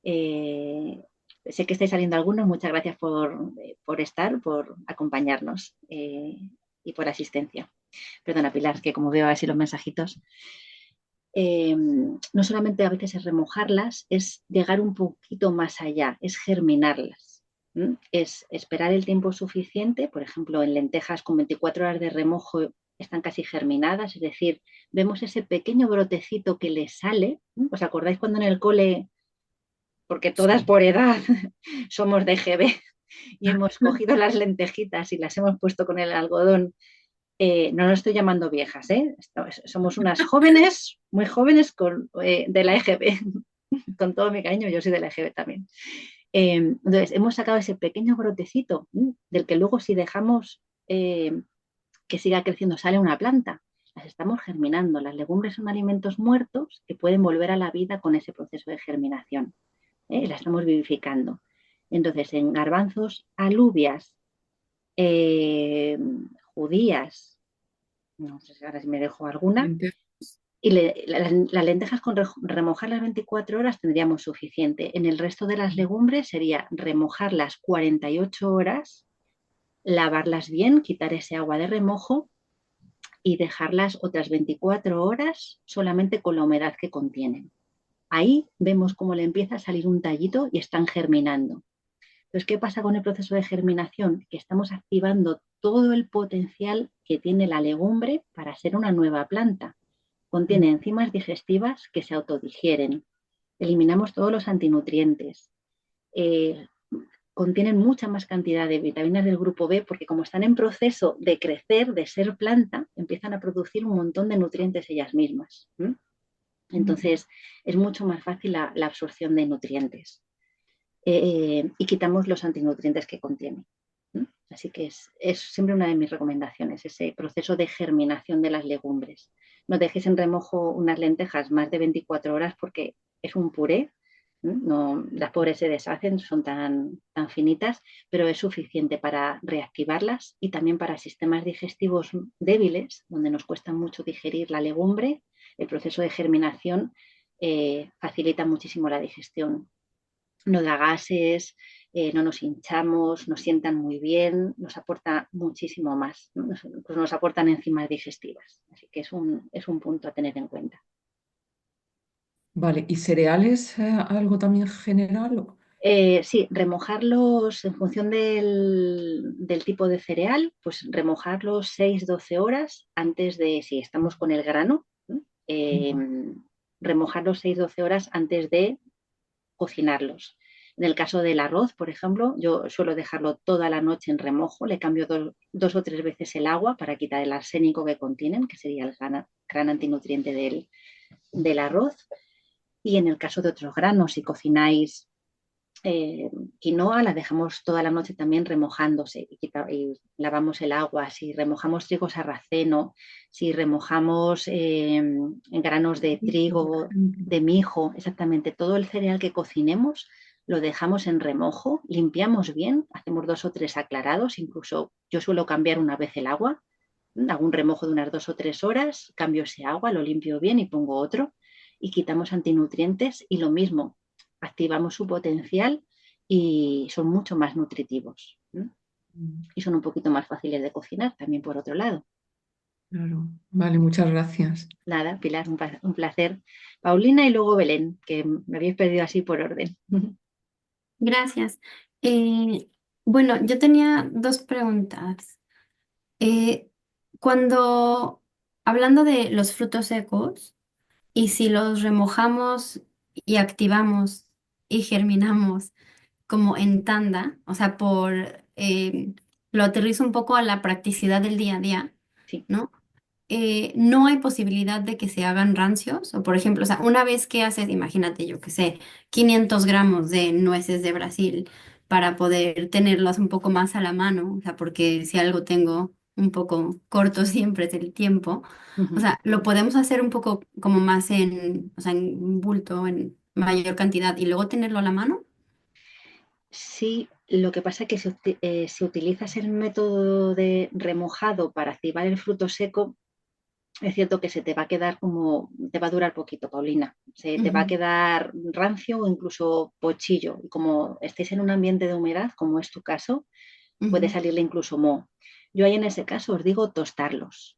sé que estáis saliendo algunos, muchas gracias por estar, por acompañarnos y por asistencia. Perdona, Pilar, que como veo así los mensajitos, no solamente a veces es remojarlas, es llegar un poquito más allá, es germinarlas. Es esperar el tiempo suficiente, por ejemplo, en lentejas con 24 horas de remojo están casi germinadas, es decir, vemos ese pequeño brotecito que le sale. ¿Os acordáis cuando en el cole, porque todas Sí. por edad somos de GB y hemos cogido las lentejitas y las hemos puesto con el algodón? No nos estoy llamando viejas, ¿eh? Somos unas jóvenes, muy jóvenes de la EGB, con todo mi cariño, yo soy de la EGB también. Entonces, hemos sacado ese pequeño brotecito del que luego si dejamos que siga creciendo sale una planta. Las estamos germinando. Las legumbres son alimentos muertos que pueden volver a la vida con ese proceso de germinación. La estamos vivificando. Entonces, en garbanzos, alubias, eh, judías, no sé si ahora si me dejo alguna, y las lentejas con remojar las 24 horas tendríamos suficiente. En el resto de las legumbres sería remojarlas 48 horas, lavarlas bien, quitar ese agua de remojo y dejarlas otras 24 horas solamente con la humedad que contienen. Ahí vemos cómo le empieza a salir un tallito y están germinando. Entonces, ¿qué pasa con el proceso de germinación? Que estamos activando todo el potencial que tiene la legumbre para ser una nueva planta. Contiene enzimas digestivas que se autodigieren. Eliminamos todos los antinutrientes. Contienen mucha más cantidad de vitaminas del grupo B porque como están en proceso de crecer, de ser planta, empiezan a producir un montón de nutrientes ellas mismas. Entonces, es mucho más fácil la absorción de nutrientes. Y quitamos los antinutrientes que contiene. Así que es siempre una de mis recomendaciones, ese proceso de germinación de las legumbres. No dejéis en remojo unas lentejas más de 24 horas porque es un puré. No, las pobres se deshacen, son tan finitas, pero es suficiente para reactivarlas y también para sistemas digestivos débiles, donde nos cuesta mucho digerir la legumbre. El proceso de germinación facilita muchísimo la digestión. No da gases, no nos hinchamos, nos sientan muy bien, nos aporta muchísimo más, ¿no? Nos aportan enzimas digestivas. Así que es un punto a tener en cuenta. Vale, ¿y cereales, algo también general? Sí, remojarlos en función del tipo de cereal, pues remojarlos 6-12 horas antes de, si estamos con el grano, remojarlos 6-12 horas antes de cocinarlos. En el caso del arroz, por ejemplo, yo suelo dejarlo toda la noche en remojo, le cambio dos o tres veces el agua para quitar el arsénico que contienen, que sería el gran antinutriente del arroz. Y en el caso de otros granos, si cocináis quinoa la dejamos toda la noche también remojándose y lavamos el agua. Si remojamos trigo sarraceno, si remojamos granos de trigo, de mijo, exactamente todo el cereal que cocinemos lo dejamos en remojo, limpiamos bien, hacemos 2 o 3 aclarados, incluso yo suelo cambiar una vez el agua, hago un remojo de unas 2 o 3 horas, cambio ese agua, lo limpio bien y pongo otro y quitamos antinutrientes y lo mismo, activamos su potencial y son mucho más nutritivos. Y son un poquito más fáciles de cocinar también por otro lado. Claro. Vale, muchas gracias. Nada, Pilar, un placer. Paulina y luego Belén, que me habéis perdido así por orden. Gracias. Eh, bueno, yo tenía dos preguntas. Eh, cuando, hablando de los frutos secos, y si los remojamos y activamos y germinamos como en tanda, o sea, lo aterrizo un poco a la practicidad del día a día, Sí. ¿no? No hay posibilidad de que se hagan rancios, o por ejemplo, o sea, una vez que haces, imagínate, yo que sé, 500 gramos de nueces de Brasil para poder tenerlas un poco más a la mano, o sea, porque si algo tengo un poco corto siempre es el tiempo, o sea, lo podemos hacer un poco como más o sea, en bulto, en mayor cantidad y luego tenerlo a la mano. Sí, lo que pasa es que si utilizas el método de remojado para activar el fruto seco, es cierto que se te va a quedar te va a durar poquito, Paulina. Se te va a Ujú, quedar rancio o incluso pochillo. Y como estés en un ambiente de humedad, como es tu caso, puede ujú. salirle incluso moho. Yo ahí en ese caso os digo tostar los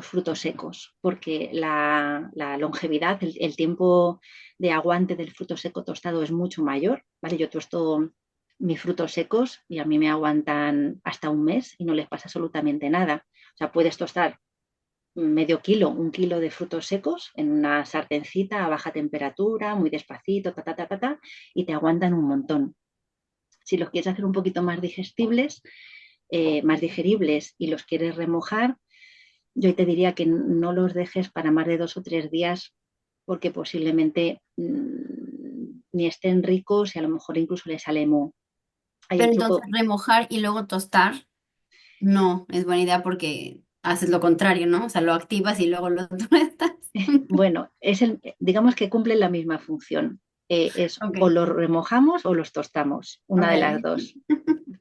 frutos secos, porque la longevidad, el tiempo de aguante del fruto seco tostado es mucho mayor, ¿vale? Yo tosto mis frutos secos y a mí me aguantan hasta un mes y no les pasa absolutamente nada. O sea, puedes tostar medio kilo, 1 kilo de frutos secos en una sartencita a baja temperatura, muy despacito, y te aguantan un montón. Si los quieres hacer un poquito más digestibles, más digeribles y los quieres remojar, yo te diría que no los dejes para más de 2 o 3 días porque posiblemente ni estén ricos y a lo mejor incluso les sale moho. Hay un Pero entonces truco, remojar y luego tostar. No, es buena idea porque haces lo contrario, ¿no? O sea, lo activas y luego lo tuestas. bueno, digamos que cumplen la misma función. Es Ok, o los remojamos o los tostamos, una de las ok. dos.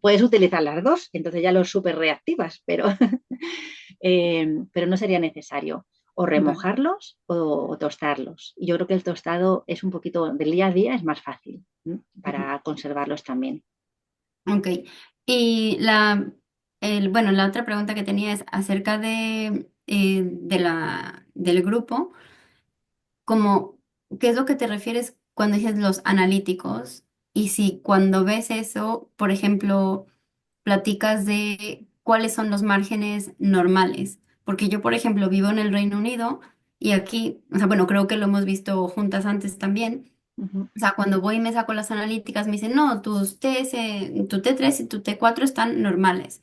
Puedes utilizar las dos, entonces ya los súper reactivas, pero no sería necesario o Vale. remojarlos o tostarlos. Y yo creo que el tostado es un poquito del día a día, es más fácil Ujú. para conservarlos también. Ok. Y bueno, la otra pregunta que tenía es acerca del grupo, como, ¿qué es lo que te refieres cuando dices los analíticos? Y si cuando ves eso, por ejemplo, platicas de cuáles son los márgenes normales. Porque yo, por ejemplo, vivo en el Reino Unido y aquí, o sea, bueno, creo que lo hemos visto juntas antes también. Ujú. O sea, cuando voy y me saco las analíticas, me dicen, no, tu T3 y tu T4 están normales.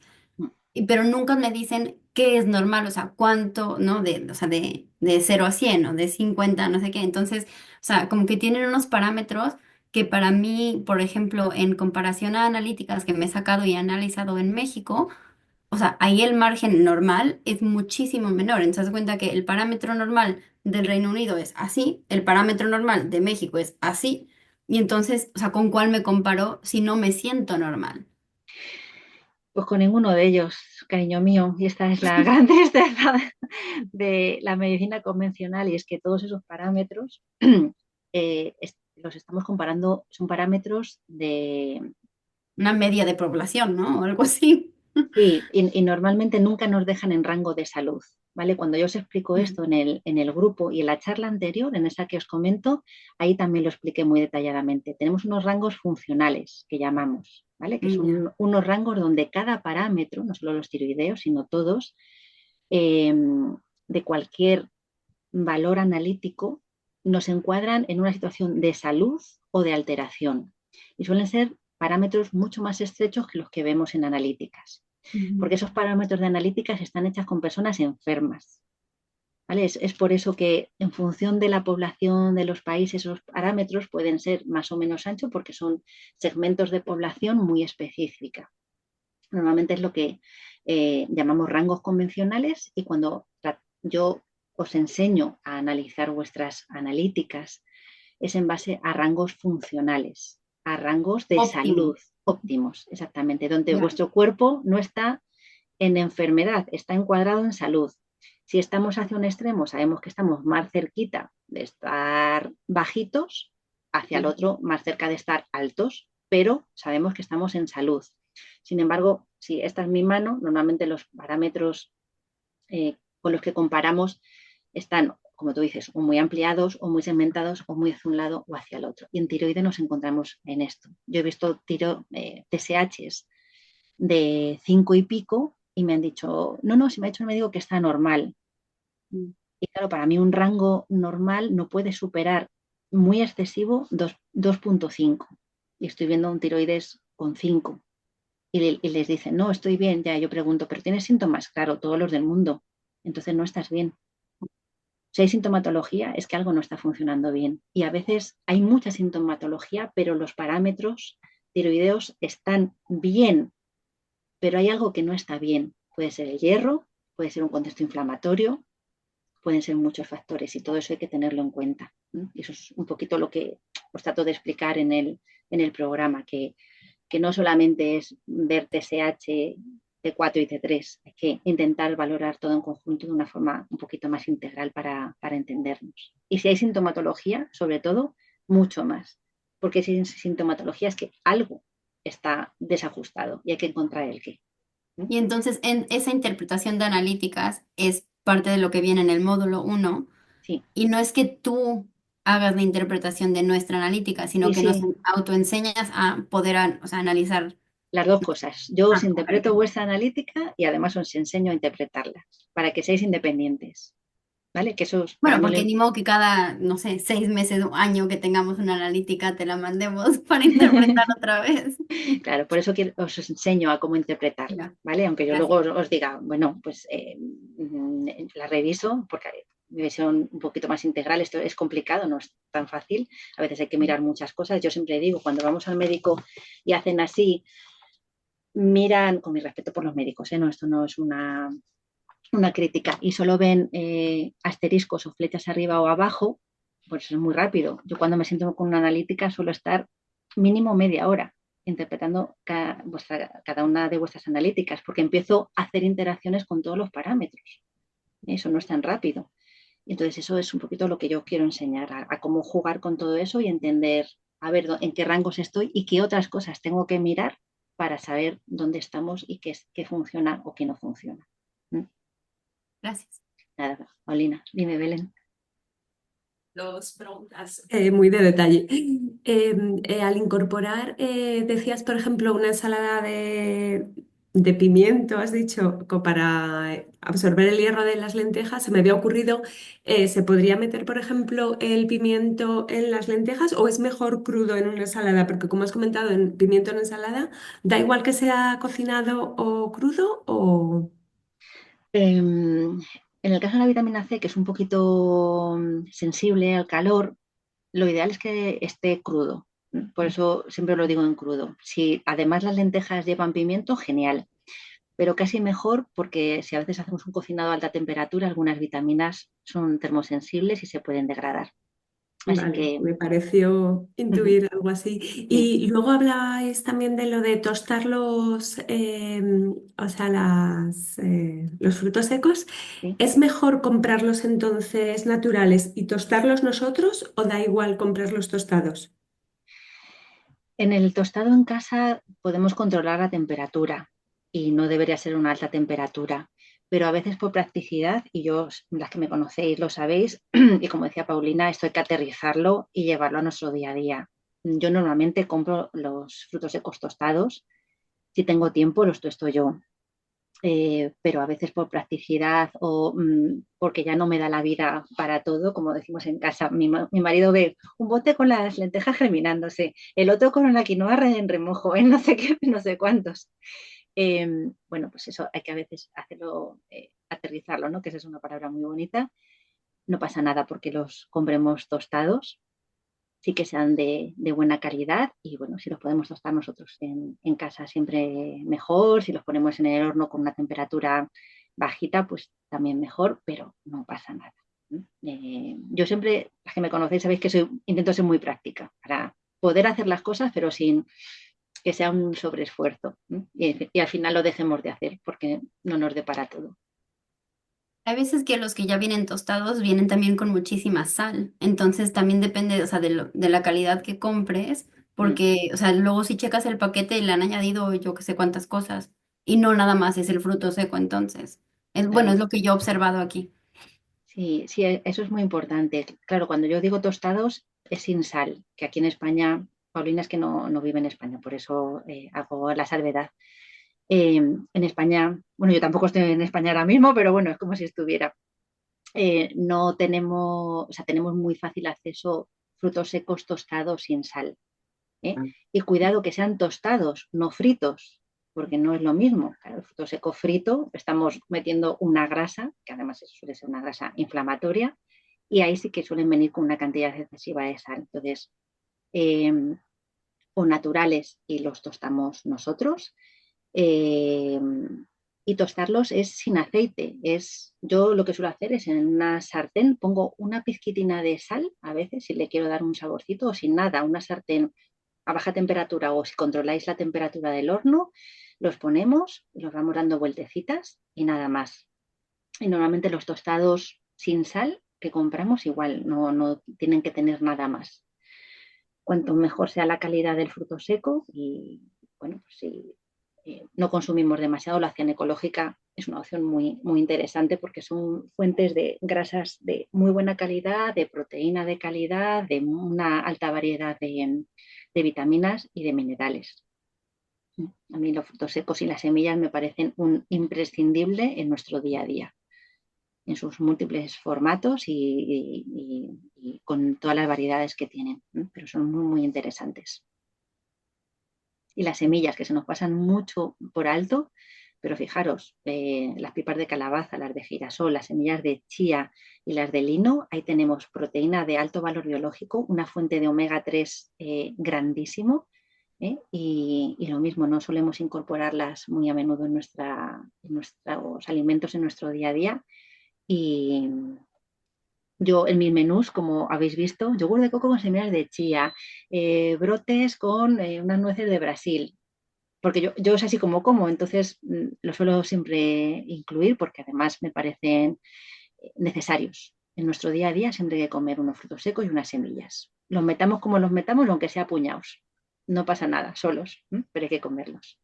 Pero nunca me dicen qué es normal, o sea, cuánto, ¿no? O sea, de 0 a 100 o de 50 no sé qué. Entonces, o sea, como que tienen unos parámetros que para mí, por ejemplo, en comparación a analíticas que me he sacado y he analizado en México, o sea, ahí el margen normal es muchísimo menor. Entonces, haz de cuenta que el parámetro normal del Reino Unido es así, el parámetro normal de México es así, y entonces, o sea, ¿con cuál me comparo si no me siento normal? Pues con ninguno de ellos, cariño mío, y esta es la gran tristeza de la medicina convencional, y es que todos esos parámetros los estamos comparando, son parámetros de. Una media de población, ¿no? O algo así. Sí, y normalmente nunca nos dejan en rango de salud, ¿vale? Cuando yo os explico Ujú. esto en el grupo y en la charla anterior, en esa que os comento, ahí también lo expliqué muy detalladamente. Tenemos unos rangos funcionales que llamamos, ¿vale? Que Ya. son unos rangos donde cada parámetro, no solo los tiroideos, sino todos, eh, de cualquier valor analítico, nos encuadran en una situación de salud o de alteración. Y suelen ser parámetros mucho más estrechos que los que vemos en analíticas Ujú. porque esos parámetros de analíticas están hechas con personas enfermas. ¿vale? Es por eso que en función de la población de los países, los parámetros pueden ser más o menos anchos porque son segmentos de población muy específica. Normalmente es lo que llamamos rangos convencionales y cuando yo os enseño a analizar vuestras analíticas es en base a rangos funcionales, a rangos de Óptimo. salud óptimos, exactamente, donde Ya. vuestro cuerpo no está en enfermedad, está encuadrado en salud. Si estamos hacia un extremo, sabemos que estamos más cerquita de estar bajitos, hacia el otro más cerca de estar altos, pero sabemos que estamos en salud. Sin embargo, si esta es mi mano, normalmente los parámetros con los que comparamos están, como tú dices, o muy ampliados o muy segmentados o muy hacia un lado o hacia el otro. Y en tiroides nos encontramos en esto. Yo he visto TSHs de 5 y pico y me han dicho, no, si me ha hecho el médico que está normal. Y claro, para mí un rango normal no puede superar muy excesivo 2.5. Y estoy viendo un tiroides con 5. Y les dicen, no, estoy bien. Ya yo pregunto, ¿pero tienes síntomas? Claro, todos los del mundo. Entonces no estás bien. Si hay sintomatología, es que algo no está funcionando bien. Y a veces hay mucha sintomatología, pero los parámetros tiroideos están bien, pero hay algo que no está bien. Puede ser el hierro, puede ser un contexto inflamatorio, pueden ser muchos factores y todo eso hay que tenerlo en cuenta. Y eso es un poquito lo que os trato de explicar en el programa, que no solamente es ver TSH, T4 y T3, hay que intentar valorar todo en conjunto de una forma un poquito más integral para entendernos. Y si hay sintomatología, sobre todo, mucho más, porque si hay sintomatología es que algo está desajustado y hay que encontrar el qué. Y entonces en esa interpretación de analíticas es parte de lo que viene en el módulo 1 Sí, y no es que tú hagas la interpretación de nuestra analítica, sino sí, que nos sí. autoenseñas a poder o sea, analizar. Las dos cosas. Yo os interpreto Perfecto. vuestra analítica y además os enseño a interpretarla para que seáis independientes. ¿Vale? Que eso es para Bueno, mí porque ni modo que cada, no sé, 6 meses, un año que tengamos una analítica te la mandemos para interpretar otra vez. Claro, por eso os enseño a cómo interpretarla, Ya, ¿vale? Aunque yo luego gracias. os diga, bueno, pues la reviso porque mi visión un poquito más integral, esto es complicado, no es tan fácil, a veces hay que mirar muchas cosas. Yo siempre digo, cuando vamos al médico y hacen así, miran, con mi respeto por los médicos, no, esto no es una crítica, y solo ven asteriscos o flechas arriba o abajo, pues es muy rápido. Yo cuando me siento con una analítica suelo estar mínimo media hora interpretando cada una de vuestras analíticas, porque empiezo a hacer interacciones con todos los parámetros. Eso no es tan rápido. Entonces eso es un poquito lo que yo quiero enseñar, a cómo jugar con todo eso y entender, a ver en qué rangos estoy y qué otras cosas tengo que mirar para saber dónde estamos y qué funciona o qué no funciona. Gracias. Nada, Paulina, dime, Belén. Dos preguntas muy de detalle. Al incorporar, decías, por ejemplo, una ensalada de pimiento, has dicho, para absorber el hierro de las lentejas, se me había ocurrido, ¿se podría meter, por ejemplo, el pimiento en las lentejas o es mejor crudo en una ensalada? Porque como has comentado, en pimiento en ensalada, ¿da igual que sea cocinado o crudo o...? En el caso de la vitamina C, que es un poquito sensible al calor, lo ideal es que esté crudo. Por eso siempre lo digo en crudo. Si además las lentejas llevan pimiento, genial. Pero casi mejor porque si a veces hacemos un cocinado a alta temperatura, algunas vitaminas son termosensibles y se pueden degradar. Así Vale, que me pareció ujú, intuir algo así. sí, Y luego hablabais también de lo de tostar o sea, los frutos secos. sí. ¿Es mejor comprarlos entonces naturales y tostarlos nosotros o da igual comprarlos tostados? En el tostado en casa podemos controlar la temperatura y no debería ser una alta temperatura, pero a veces por practicidad, y yo, las que me conocéis lo sabéis, y como decía Paulina, esto hay que aterrizarlo y llevarlo a nuestro día a día. Yo normalmente compro los frutos secos tostados, si tengo tiempo los tosto yo, pero a veces por practicidad o porque ya no me da la vida para todo, como decimos en casa, mi marido ve un bote con las lentejas germinándose, el otro con una quinoa en remojo, no sé qué, no sé cuántos. Bueno, pues eso hay que a veces hacerlo, aterrizarlo, ¿no? Que esa es una palabra muy bonita. no pasa nada porque los compremos tostados, sí que sean de buena calidad y bueno, si los podemos tostar nosotros en casa siempre mejor, si los ponemos en el horno con una temperatura bajita, pues también mejor, pero no pasa nada. Yo siempre, las que me conocéis, sabéis que intento ser muy práctica para poder hacer las cosas, pero sin que sea un sobreesfuerzo, ¿no? Y al final lo dejemos de hacer porque no nos depara todo. Hay veces que los que ya vienen tostados vienen también con muchísima sal, entonces también depende, o sea, de la calidad que compres, Mm, porque, o sea, luego si checas el paquete le han añadido yo que sé cuántas cosas y no nada más es el fruto seco, entonces, bueno, es claro. lo que yo he observado aquí. Sí, sí, eso es muy importante. Claro, cuando yo digo tostados es sin sal, que aquí en España, Paulina es que no vive en España, por eso hago la salvedad. En España, bueno, yo tampoco estoy en España ahora mismo, pero bueno, es como si estuviera. No tenemos, o sea, tenemos muy fácil acceso frutos secos tostados sin sal. ¿Eh? Y cuidado que sean tostados, no fritos, porque no es lo mismo. Claro, el fruto seco frito, estamos metiendo una grasa, que además suele ser una grasa inflamatoria, y ahí sí que suelen venir con una cantidad excesiva de sal. Entonces, eh, o naturales y los tostamos nosotros. eh, y tostarlos es sin aceite. Yo lo que suelo hacer es en una sartén pongo una pizquitina de sal, a veces si le quiero dar un saborcito, o sin nada, una sartén a baja temperatura o si controláis la temperatura del horno, los ponemos, los vamos dando vueltecitas y nada más. Y normalmente los tostados sin sal que compramos igual, no tienen que tener nada más. Cuanto mejor sea la calidad del fruto seco y bueno, pues si no consumimos demasiado, la acción ecológica es una opción muy, muy interesante porque son fuentes de grasas de muy buena calidad, de proteína de calidad, de una alta variedad de vitaminas y de minerales. A mí los frutos secos y las semillas me parecen un imprescindible en nuestro día a día, en sus múltiples formatos y con todas las variedades que tienen, ¿no? Pero son muy, muy interesantes. Y las semillas que se nos pasan mucho por alto, pero fijaros, las pipas de calabaza, las de girasol, las semillas de chía y las de lino, ahí tenemos proteína de alto valor biológico, una fuente de omega 3 grandísimo. Y lo mismo, no solemos incorporarlas muy a menudo en nuestros alimentos en nuestro día a día. Y yo en mis menús, como habéis visto, yogur de coco con semillas de chía, brotes con unas nueces de Brasil, porque yo es así como, entonces lo suelo siempre incluir porque además me parecen necesarios. En nuestro día a día siempre hay que comer unos frutos secos y unas semillas. Los metamos como los metamos, aunque sea puñados. No pasa nada, solos, pero hay que comerlos.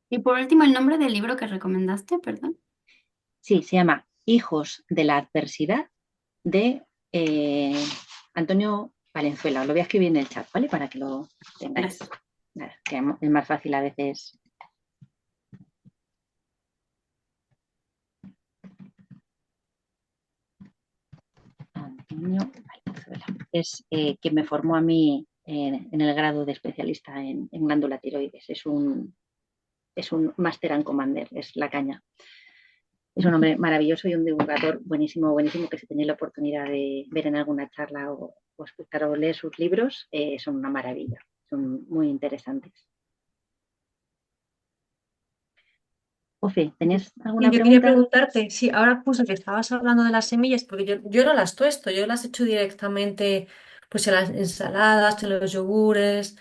Y por último, el nombre del libro que recomendaste, perdón. Sí, se llama Hijos de la Adversidad de Antonio Valenzuela. Lo voy a escribir en el chat, ¿vale? Para que lo tengáis. Gracias. Nada, que es más fácil a veces. Antonio Valenzuela. Es quien me formó a mí en el grado de especialista en glándula tiroides. Es un Master and Commander, es la caña. Es un hombre maravilloso y un divulgador buenísimo, buenísimo, que si tenéis la oportunidad de ver en alguna charla o escuchar o leer sus libros, son una maravilla, son muy interesantes. Ofe, ¿tenías Y alguna yo quería pregunta? preguntarte, sí, ahora justo que estabas hablando de las semillas, porque yo no las tuesto, yo las echo directamente pues en las ensaladas, en los yogures.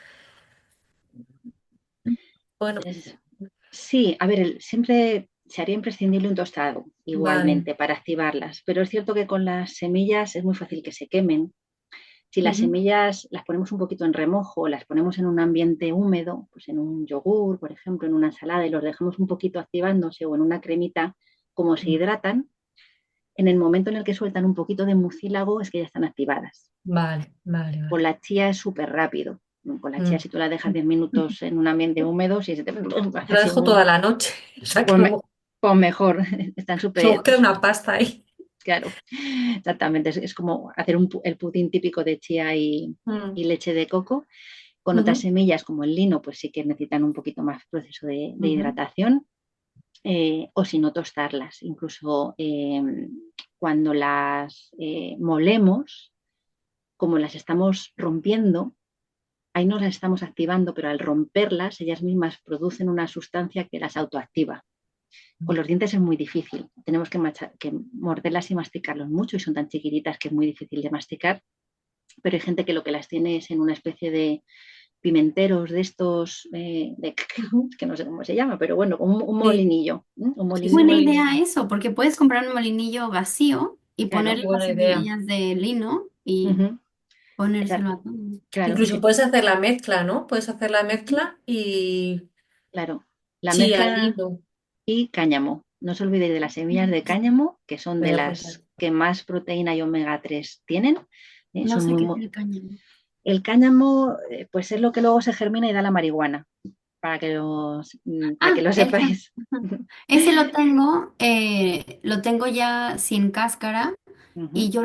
Bueno, Sí, a ver, siempre se haría imprescindible un tostado, vale. igualmente, para activarlas, pero es cierto que con las semillas es muy fácil que se quemen. Si las Ujú. semillas las ponemos un poquito en remojo, las ponemos en un ambiente húmedo, pues en un yogur, por ejemplo, en una ensalada y los dejamos un poquito activándose o en una cremita, como se hidratan, en el momento en el que sueltan un poquito de mucílago es que ya están activadas. Vale, vale, Con vale. la chía es súper rápido. Con la chía, Mm. si tú la dejas 10 minutos en un ambiente húmedo, si se te hace La así dejo toda la noche, o sea que pues, pues mejor, están luego súper, queda una pasta ahí. claro, exactamente. Es como hacer el pudín típico de chía Mm. y leche de coco. Con otras Ujú. semillas como el lino, pues sí que necesitan un poquito más proceso de Ujú. hidratación. o si no tostarlas. Incluso cuando las molemos, como las estamos rompiendo, ahí no las estamos activando, pero al romperlas, ellas mismas producen una sustancia que las autoactiva. Con los dientes es muy difícil, tenemos que morderlas y masticarlos mucho y son tan chiquititas que es muy difícil de masticar, pero hay gente que lo que las tiene es en una especie de pimenteros de estos, que no sé cómo se llama, pero bueno, un Sí, molinillo, un sí, Es sí, buena molinillo, idea eso, porque puedes comprar un molinillo vacío y claro. ponerle las buena idea. semillas de lino y Uh-huh, ponérselo a todos. claro, Incluso puedes hacer la mezcla, ¿no? Puedes hacer la mezcla y claro. La sí, mezcla allí no. y cáñamo. No os olvidéis de las semillas de cáñamo, que son Voy de a apuntar. las que más proteína y omega 3 tienen. No Son sé muy, qué es el cáñamo. el cáñamo, pues es lo que luego se germina y da la marihuana, para que Ah, lo el sepáis. ese lo tengo ya sin cáscara y Ujú, yo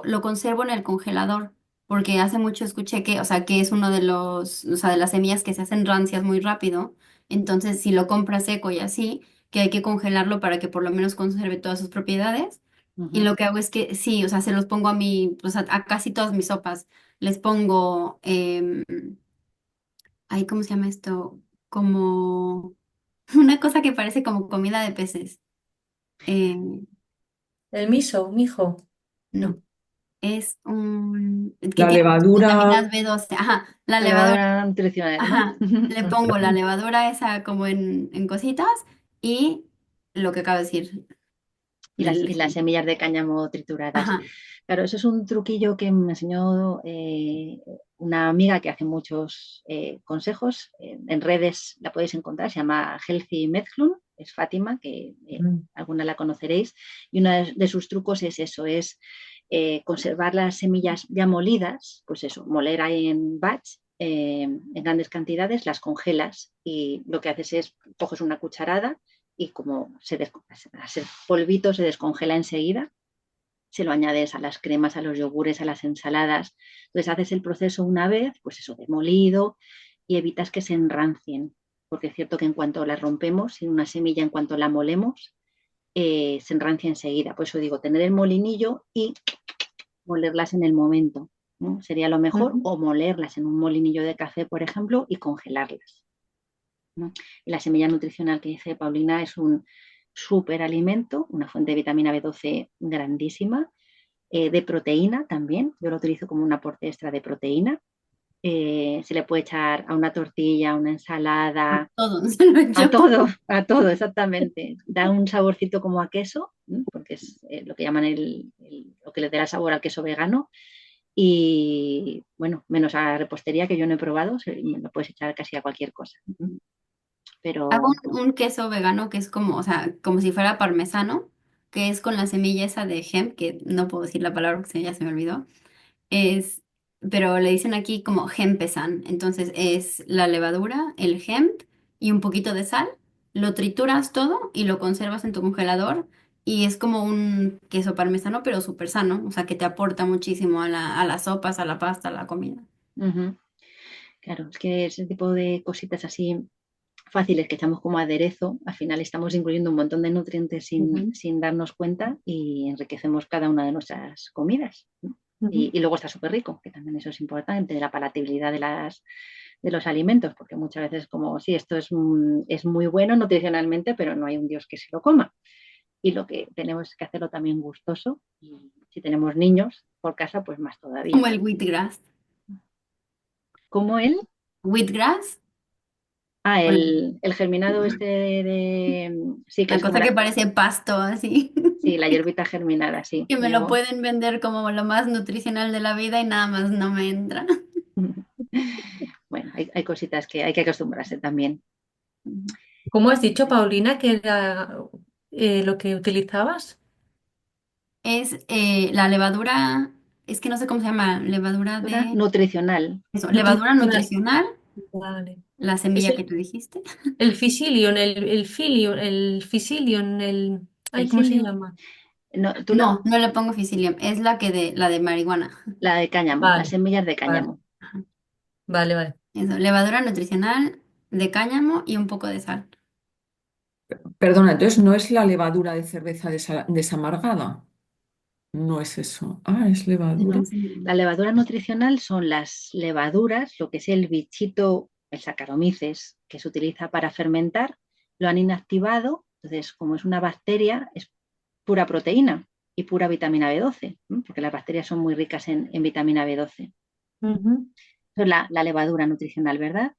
lo conservo en el congelador porque hace mucho escuché que, o sea, que es uno de o sea, de las semillas que se hacen rancias muy rápido. Entonces, si lo compras seco y así, que hay que congelarlo para que por lo menos conserve todas sus propiedades. Y ujú. lo que hago es que sí, o sea, se los pongo a pues a casi todas mis sopas. Les pongo, ay, ¿cómo se llama esto? Como una cosa que parece como comida de peces. Eh, El mijo. no, es un que La tiene muchas levadura, vitaminas B12. Ajá, la La levadura. levadura nutricional, ¿no? Ajá, le pongo la levadura esa como en cositas y lo que acabo de decir. Y las semillas de cáñamo trituradas. Ajá, Claro, eso es un truquillo que me enseñó una amiga que hace muchos consejos. En redes la podéis encontrar, se llama Healthy Medclun, es Fátima, que mm, alguna la conoceréis. Y uno de sus trucos es eso, es conservar las semillas ya molidas, pues eso, moler ahí en batch, en grandes cantidades, las congelas y lo que haces es coges una cucharada y como al ser polvito se descongela enseguida, se lo añades a las cremas, a los yogures, a las ensaladas. Entonces haces el proceso una vez, pues eso, de molido y evitas que se enrancien, porque es cierto que en cuanto las rompemos, sin una semilla, en cuanto la molemos, se enrancia enseguida. Por eso digo, tener el molinillo y molerlas en el momento, ¿no? Sería lo mejor, Ujú. o molerlas en un molinillo de café, por ejemplo, y congelarlas, ¿no? Y la semilla nutricional que dice Paulina es un superalimento, una fuente de vitamina B12 grandísima, de proteína también. Yo lo utilizo como un aporte extra de proteína. Se le puede echar a una tortilla, a una a ensalada, todo se lo echo. a todo, exactamente. Da un saborcito como a queso, ¿no? Porque es lo que llaman lo que le da sabor al queso vegano. Y bueno, menos a repostería que yo no he probado, lo puedes echar casi a cualquier cosa. Hago Pero un queso vegano que es como, o sea, como si fuera parmesano, que es con la semilla esa de hemp, que no puedo decir la palabra porque ya se me olvidó. Es, pero le dicen aquí como hempesan. Entonces es la levadura, el hemp y un poquito de sal. Lo trituras todo y lo conservas en tu congelador. Y es como un queso parmesano, pero súper sano. O sea, que te aporta muchísimo a las sopas, a la pasta, a la comida. claro, es que ese tipo de cositas así fáciles que echamos como aderezo, al final estamos incluyendo un montón de nutrientes Ujú, sin darnos cuenta y enriquecemos cada una de nuestras comidas, ¿no? ujú. Y luego está súper rico, que también eso es importante, la palatabilidad de los alimentos, porque muchas veces como, sí, esto es muy bueno nutricionalmente, pero no hay un Dios que se lo coma. Y lo que tenemos que hacerlo también gustoso. Y si tenemos niños por casa, pues más Como todavía. el wheatgrass. Como él, ¿Wheatgrass? O el germinado este sí, que la es como cosa que parece pasto, así. sí, la hierbita germinada, sí. Que me lo pueden vender como lo más nutricional de la vida y nada más no me entra. Bueno, hay cositas que hay que acostumbrarse también. ¿Cómo has dicho, Paulina, que era lo que utilizabas? Es la levadura, es que no sé cómo se llama, levadura de, Nutricional. eso, levadura Nutricional. nutricional, Vale. la Es semilla que tú dijiste. el Fisilion, el Filion, el Fisilion, El ay, ¿cómo se psyllium. llama? No, tú No, no le pongo psyllium, es la de marihuana. la de cáñamo, las Vale, semillas de vale, cáñamo. Ajá. vale. Eso, levadura nutricional de cáñamo y un poco de sal. Perdona, entonces no es la levadura de cerveza desamargada. No es eso. Ah, es levadura. La levadura nutricional son las levaduras, lo que es el bichito, el Saccharomyces, que se utiliza para fermentar, lo han inactivado, entonces como es una bacteria, es pura proteína y pura vitamina B12, porque las bacterias son muy ricas en vitamina B12. Ujú. Eso es la levadura nutricional, ¿verdad?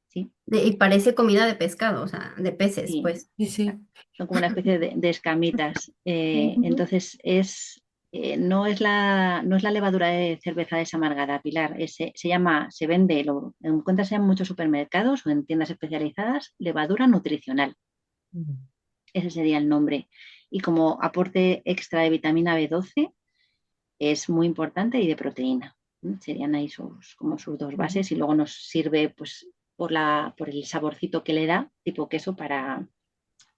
Sí, Y parece comida de pescado, o sea, de peces, sí. pues. Sí, sí. Son como una especie de escamitas. Ujú. Entonces no es la levadura de cerveza desamargada, Pilar. Se vende, lo encuentras en muchos supermercados o en tiendas especializadas, levadura nutricional. Ese sería el nombre. Y como aporte extra de vitamina B12 es muy importante y de proteína. Serían ahí como sus dos bases y luego nos sirve pues por el saborcito que le da, tipo queso, para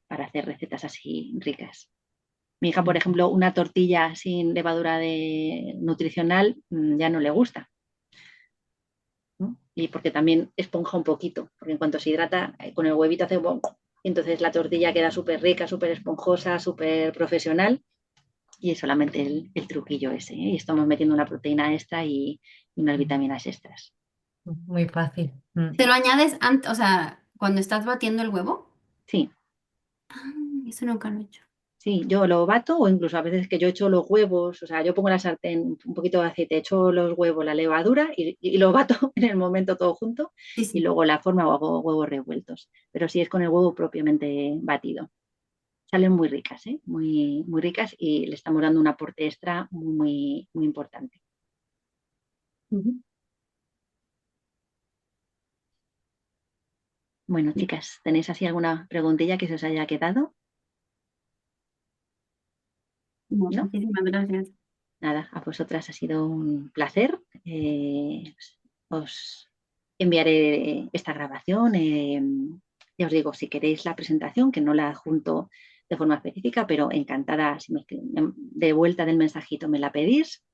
hacer recetas así ricas. Mi hija, por ejemplo, una tortilla sin levadura nutricional ya no le gusta, ¿no? Y porque también esponja un poquito, porque en cuanto se hidrata, con el huevito hace bon, y entonces la tortilla queda súper rica, súper esponjosa, súper profesional, y es solamente el truquillo ese, ¿eh? Y estamos metiendo una proteína extra y unas vitaminas extras. Muy fácil. ¿Te lo añades antes, o sea, cuando estás batiendo el huevo? Sí, Ah, eso nunca lo he hecho. sí, yo lo bato o incluso a veces que yo echo los huevos, o sea, yo pongo en la sartén un poquito de aceite, echo los huevos, la levadura y lo bato en el momento todo junto Sí, y sí. luego la forma o hago huevos revueltos. Pero sí es con el huevo propiamente batido. Salen muy ricas, ¿eh? Muy, muy ricas y le estamos dando un aporte extra muy, muy, muy importante. Ujú. Bueno, chicas, ¿tenéis así alguna preguntilla que se os haya quedado? No, ¿No? muchísimas gracias. Nada, a vosotras ha sido un placer. Os enviaré esta grabación. Ya os digo, si queréis la presentación, que no la adjunto de forma específica, pero encantada, si de vuelta del mensajito me la pedís,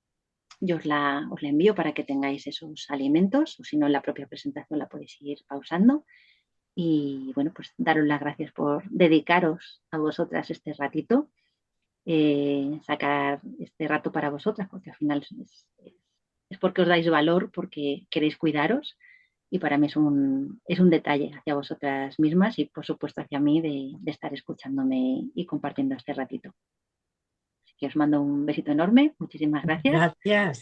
yo os la envío para que tengáis esos alimentos, o si no, en la propia presentación la podéis ir pausando. Y bueno, pues daros las gracias por dedicaros a vosotras este ratito, sacar este rato para vosotras, porque al final es porque os dais valor, porque queréis cuidaros y para mí es un detalle hacia vosotras mismas y por supuesto hacia mí de estar escuchándome y compartiendo este ratito. Así que os mando un besito enorme, muchísimas gracias. Gracias.